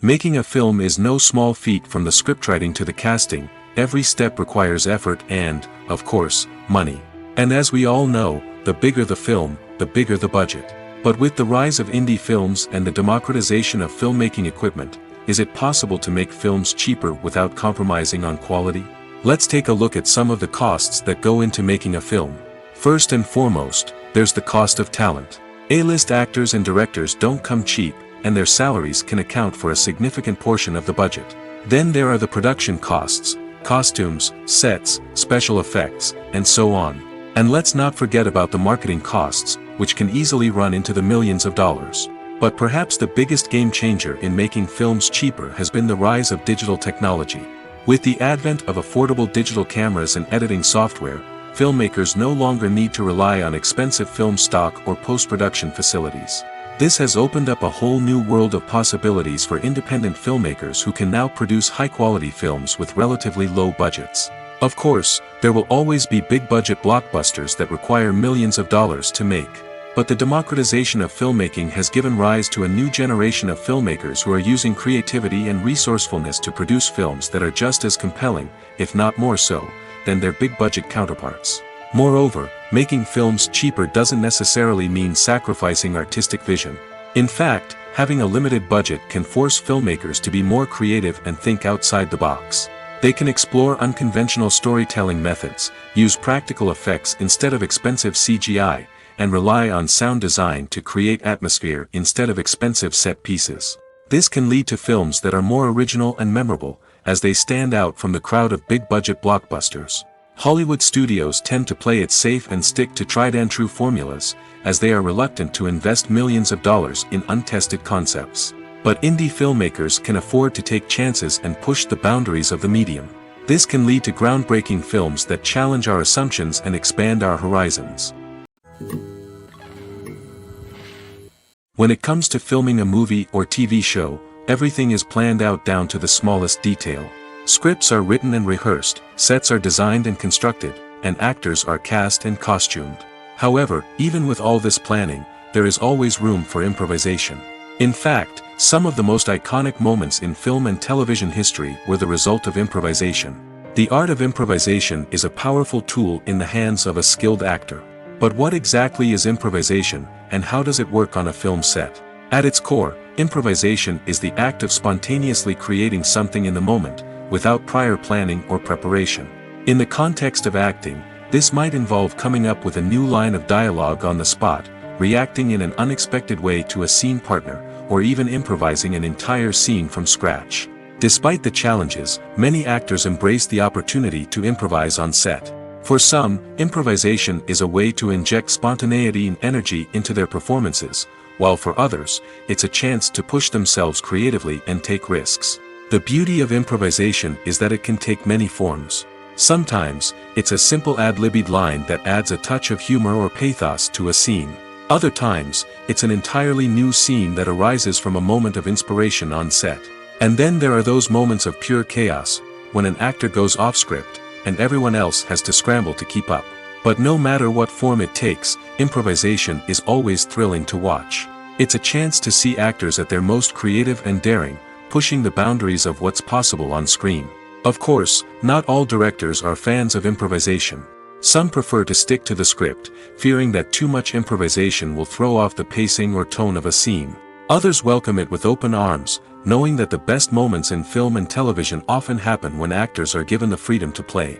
Making a film is no small feat. From the scriptwriting to the casting, every step requires effort and, of course, money. And as we all know, the bigger the film, the bigger the budget. But with the rise of indie films and the democratization of filmmaking equipment, is it possible to make films cheaper without compromising on quality? Let's take a look at some of the costs that go into making a film. First and foremost, there's the cost of talent. A-list actors and directors don't come cheap, and their salaries can account for a significant portion of the budget. Then there are the production costs, costumes, sets, special effects, and so on. And let's not forget about the marketing costs, which can easily run into the millions of dollars. But perhaps the biggest game changer in making films cheaper has been the rise of digital technology. With the advent of affordable digital cameras and editing software, filmmakers no longer need to rely on expensive film stock or post-production facilities. This has opened up a whole new world of possibilities for independent filmmakers who can now produce high-quality films with relatively low budgets. Of course, there will always be big-budget blockbusters that require millions of dollars to make. But the democratization of filmmaking has given rise to a new generation of filmmakers who are using creativity and resourcefulness to produce films that are just as compelling, if not more so, than their big-budget counterparts. Moreover, making films cheaper doesn't necessarily mean sacrificing artistic vision. In fact, having a limited budget can force filmmakers to be more creative and think outside the box. They can explore unconventional storytelling methods, use practical effects instead of expensive CGI, and rely on sound design to create atmosphere instead of expensive set pieces. This can lead to films that are more original and memorable, as they stand out from the crowd of big-budget blockbusters. Hollywood studios tend to play it safe and stick to tried-and-true formulas, as they are reluctant to invest millions of dollars in untested concepts. But indie filmmakers can afford to take chances and push the boundaries of the medium. This can lead to groundbreaking films that challenge our assumptions and expand our horizons. When it comes to filming a movie or TV show, everything is planned out down to the smallest detail. Scripts are written and rehearsed, sets are designed and constructed, and actors are cast and costumed. However, even with all this planning, there is always room for improvisation. In fact, some of the most iconic moments in film and television history were the result of improvisation. The art of improvisation is a powerful tool in the hands of a skilled actor. But what exactly is improvisation, and how does it work on a film set? At its core, improvisation is the act of spontaneously creating something in the moment, without prior planning or preparation. In the context of acting, this might involve coming up with a new line of dialogue on the spot, reacting in an unexpected way to a scene partner, or even improvising an entire scene from scratch. Despite the challenges, many actors embrace the opportunity to improvise on set. For some, improvisation is a way to inject spontaneity and energy into their performances, while for others, it's a chance to push themselves creatively and take risks. The beauty of improvisation is that it can take many forms. Sometimes, it's a simple ad-libbed line that adds a touch of humor or pathos to a scene. Other times, it's an entirely new scene that arises from a moment of inspiration on set. And then there are those moments of pure chaos, when an actor goes off script, and everyone else has to scramble to keep up. But no matter what form it takes, improvisation is always thrilling to watch. It's a chance to see actors at their most creative and daring, pushing the boundaries of what's possible on screen. Of course, not all directors are fans of improvisation. Some prefer to stick to the script, fearing that too much improvisation will throw off the pacing or tone of a scene. Others welcome it with open arms, knowing that the best moments in film and television often happen when actors are given the freedom to play.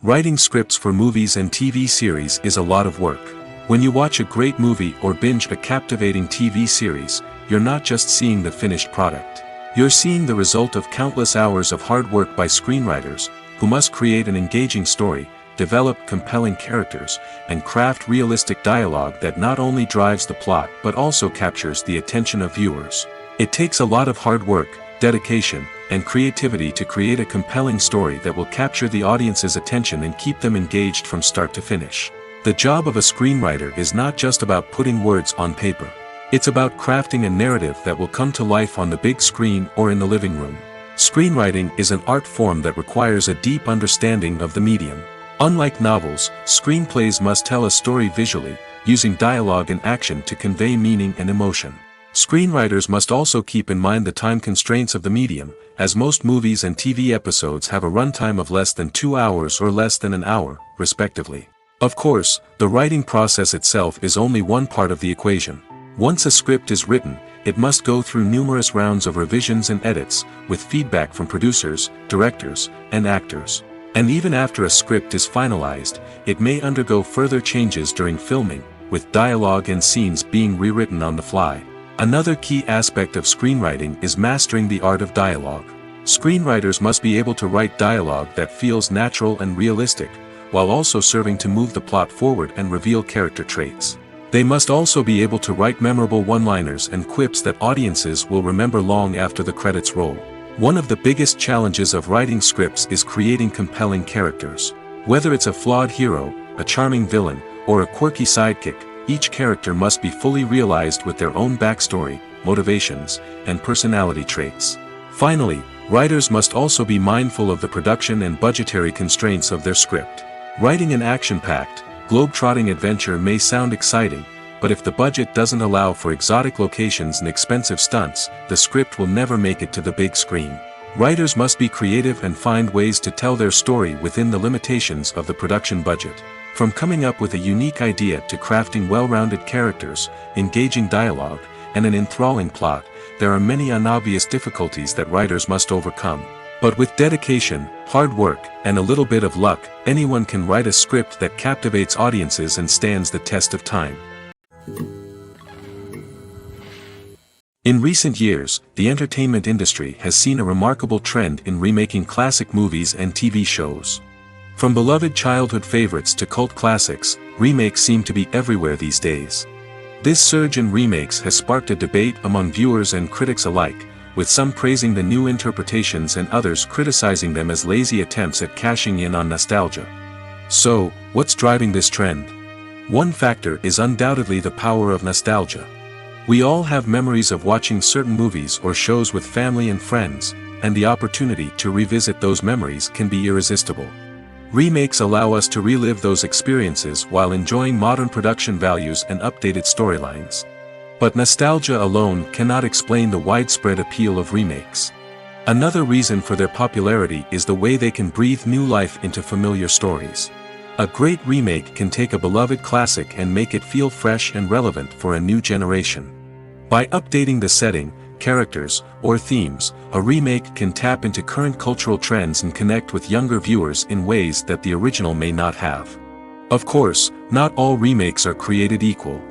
Writing scripts for movies and TV series is a lot of work. When you watch a great movie or binge a captivating TV series, you're not just seeing the finished product. You're seeing the result of countless hours of hard work by screenwriters, who must create an engaging story, develop compelling characters, and craft realistic dialogue that not only drives the plot but also captures the attention of viewers. It takes a lot of hard work, dedication, and creativity to create a compelling story that will capture the audience's attention and keep them engaged from start to finish. The job of a screenwriter is not just about putting words on paper. It's about crafting a narrative that will come to life on the big screen or in the living room. Screenwriting is an art form that requires a deep understanding of the medium. Unlike novels, screenplays must tell a story visually, using dialogue and action to convey meaning and emotion. Screenwriters must also keep in mind the time constraints of the medium, as most movies and TV episodes have a runtime of less than 2 hours or less than an hour, respectively. Of course, the writing process itself is only one part of the equation. Once a script is written, it must go through numerous rounds of revisions and edits, with feedback from producers, directors, and actors. And even after a script is finalized, it may undergo further changes during filming, with dialogue and scenes being rewritten on the fly. Another key aspect of screenwriting is mastering the art of dialogue. Screenwriters must be able to write dialogue that feels natural and realistic, while also serving to move the plot forward and reveal character traits. They must also be able to write memorable one-liners and quips that audiences will remember long after the credits roll. One of the biggest challenges of writing scripts is creating compelling characters. Whether it's a flawed hero, a charming villain, or a quirky sidekick, each character must be fully realized with their own backstory, motivations, and personality traits. Finally, writers must also be mindful of the production and budgetary constraints of their script. Writing an action-packed, globe-trotting adventure may sound exciting, but if the budget doesn't allow for exotic locations and expensive stunts, the script will never make it to the big screen. Writers must be creative and find ways to tell their story within the limitations of the production budget. From coming up with a unique idea to crafting well-rounded characters, engaging dialogue, and an enthralling plot, there are many unobvious difficulties that writers must overcome. But with dedication, hard work, and a little bit of luck, anyone can write a script that captivates audiences and stands the test of time. In recent years, the entertainment industry has seen a remarkable trend in remaking classic movies and TV shows. From beloved childhood favorites to cult classics, remakes seem to be everywhere these days. This surge in remakes has sparked a debate among viewers and critics alike, with some praising the new interpretations and others criticizing them as lazy attempts at cashing in on nostalgia. So, what's driving this trend? One factor is undoubtedly the power of nostalgia. We all have memories of watching certain movies or shows with family and friends, and the opportunity to revisit those memories can be irresistible. Remakes allow us to relive those experiences while enjoying modern production values and updated storylines. But nostalgia alone cannot explain the widespread appeal of remakes. Another reason for their popularity is the way they can breathe new life into familiar stories. A great remake can take a beloved classic and make it feel fresh and relevant for a new generation. By updating the setting, characters, or themes, a remake can tap into current cultural trends and connect with younger viewers in ways that the original may not have. Of course, not all remakes are created equal.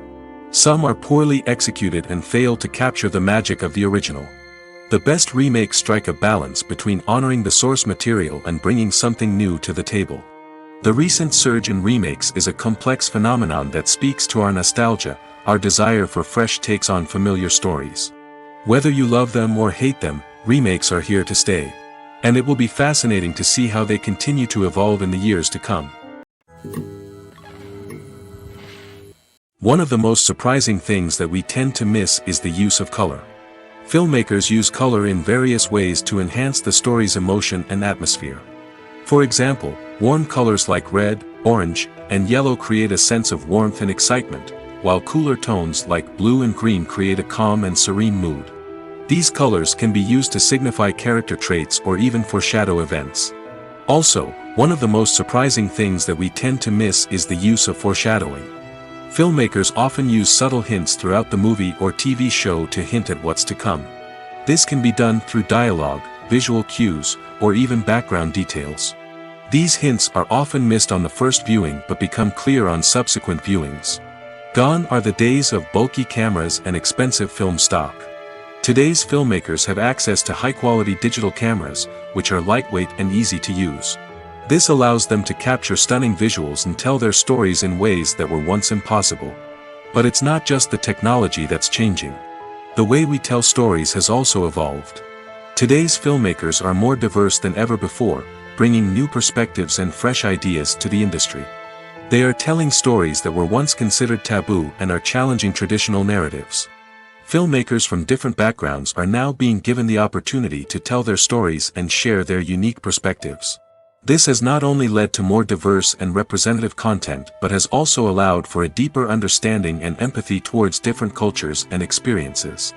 Some are poorly executed and fail to capture the magic of the original. The best remakes strike a balance between honoring the source material and bringing something new to the table. The recent surge in remakes is a complex phenomenon that speaks to our nostalgia, our desire for fresh takes on familiar stories. Whether you love them or hate them, remakes are here to stay. And it will be fascinating to see how they continue to evolve in the years to come. One of the most surprising things that we tend to miss is the use of color. Filmmakers use color in various ways to enhance the story's emotion and atmosphere. For example, warm colors like red, orange, and yellow create a sense of warmth and excitement, while cooler tones like blue and green create a calm and serene mood. These colors can be used to signify character traits or even foreshadow events. Also, one of the most surprising things that we tend to miss is the use of foreshadowing. Filmmakers often use subtle hints throughout the movie or TV show to hint at what's to come. This can be done through dialogue, visual cues, or even background details. These hints are often missed on the first viewing but become clear on subsequent viewings. Gone are the days of bulky cameras and expensive film stock. Today's filmmakers have access to high-quality digital cameras, which are lightweight and easy to use. This allows them to capture stunning visuals and tell their stories in ways that were once impossible. But it's not just the technology that's changing. The way we tell stories has also evolved. Today's filmmakers are more diverse than ever before, bringing new perspectives and fresh ideas to the industry. They are telling stories that were once considered taboo and are challenging traditional narratives. Filmmakers from different backgrounds are now being given the opportunity to tell their stories and share their unique perspectives. This has not only led to more diverse and representative content but has also allowed for a deeper understanding and empathy towards different cultures and experiences.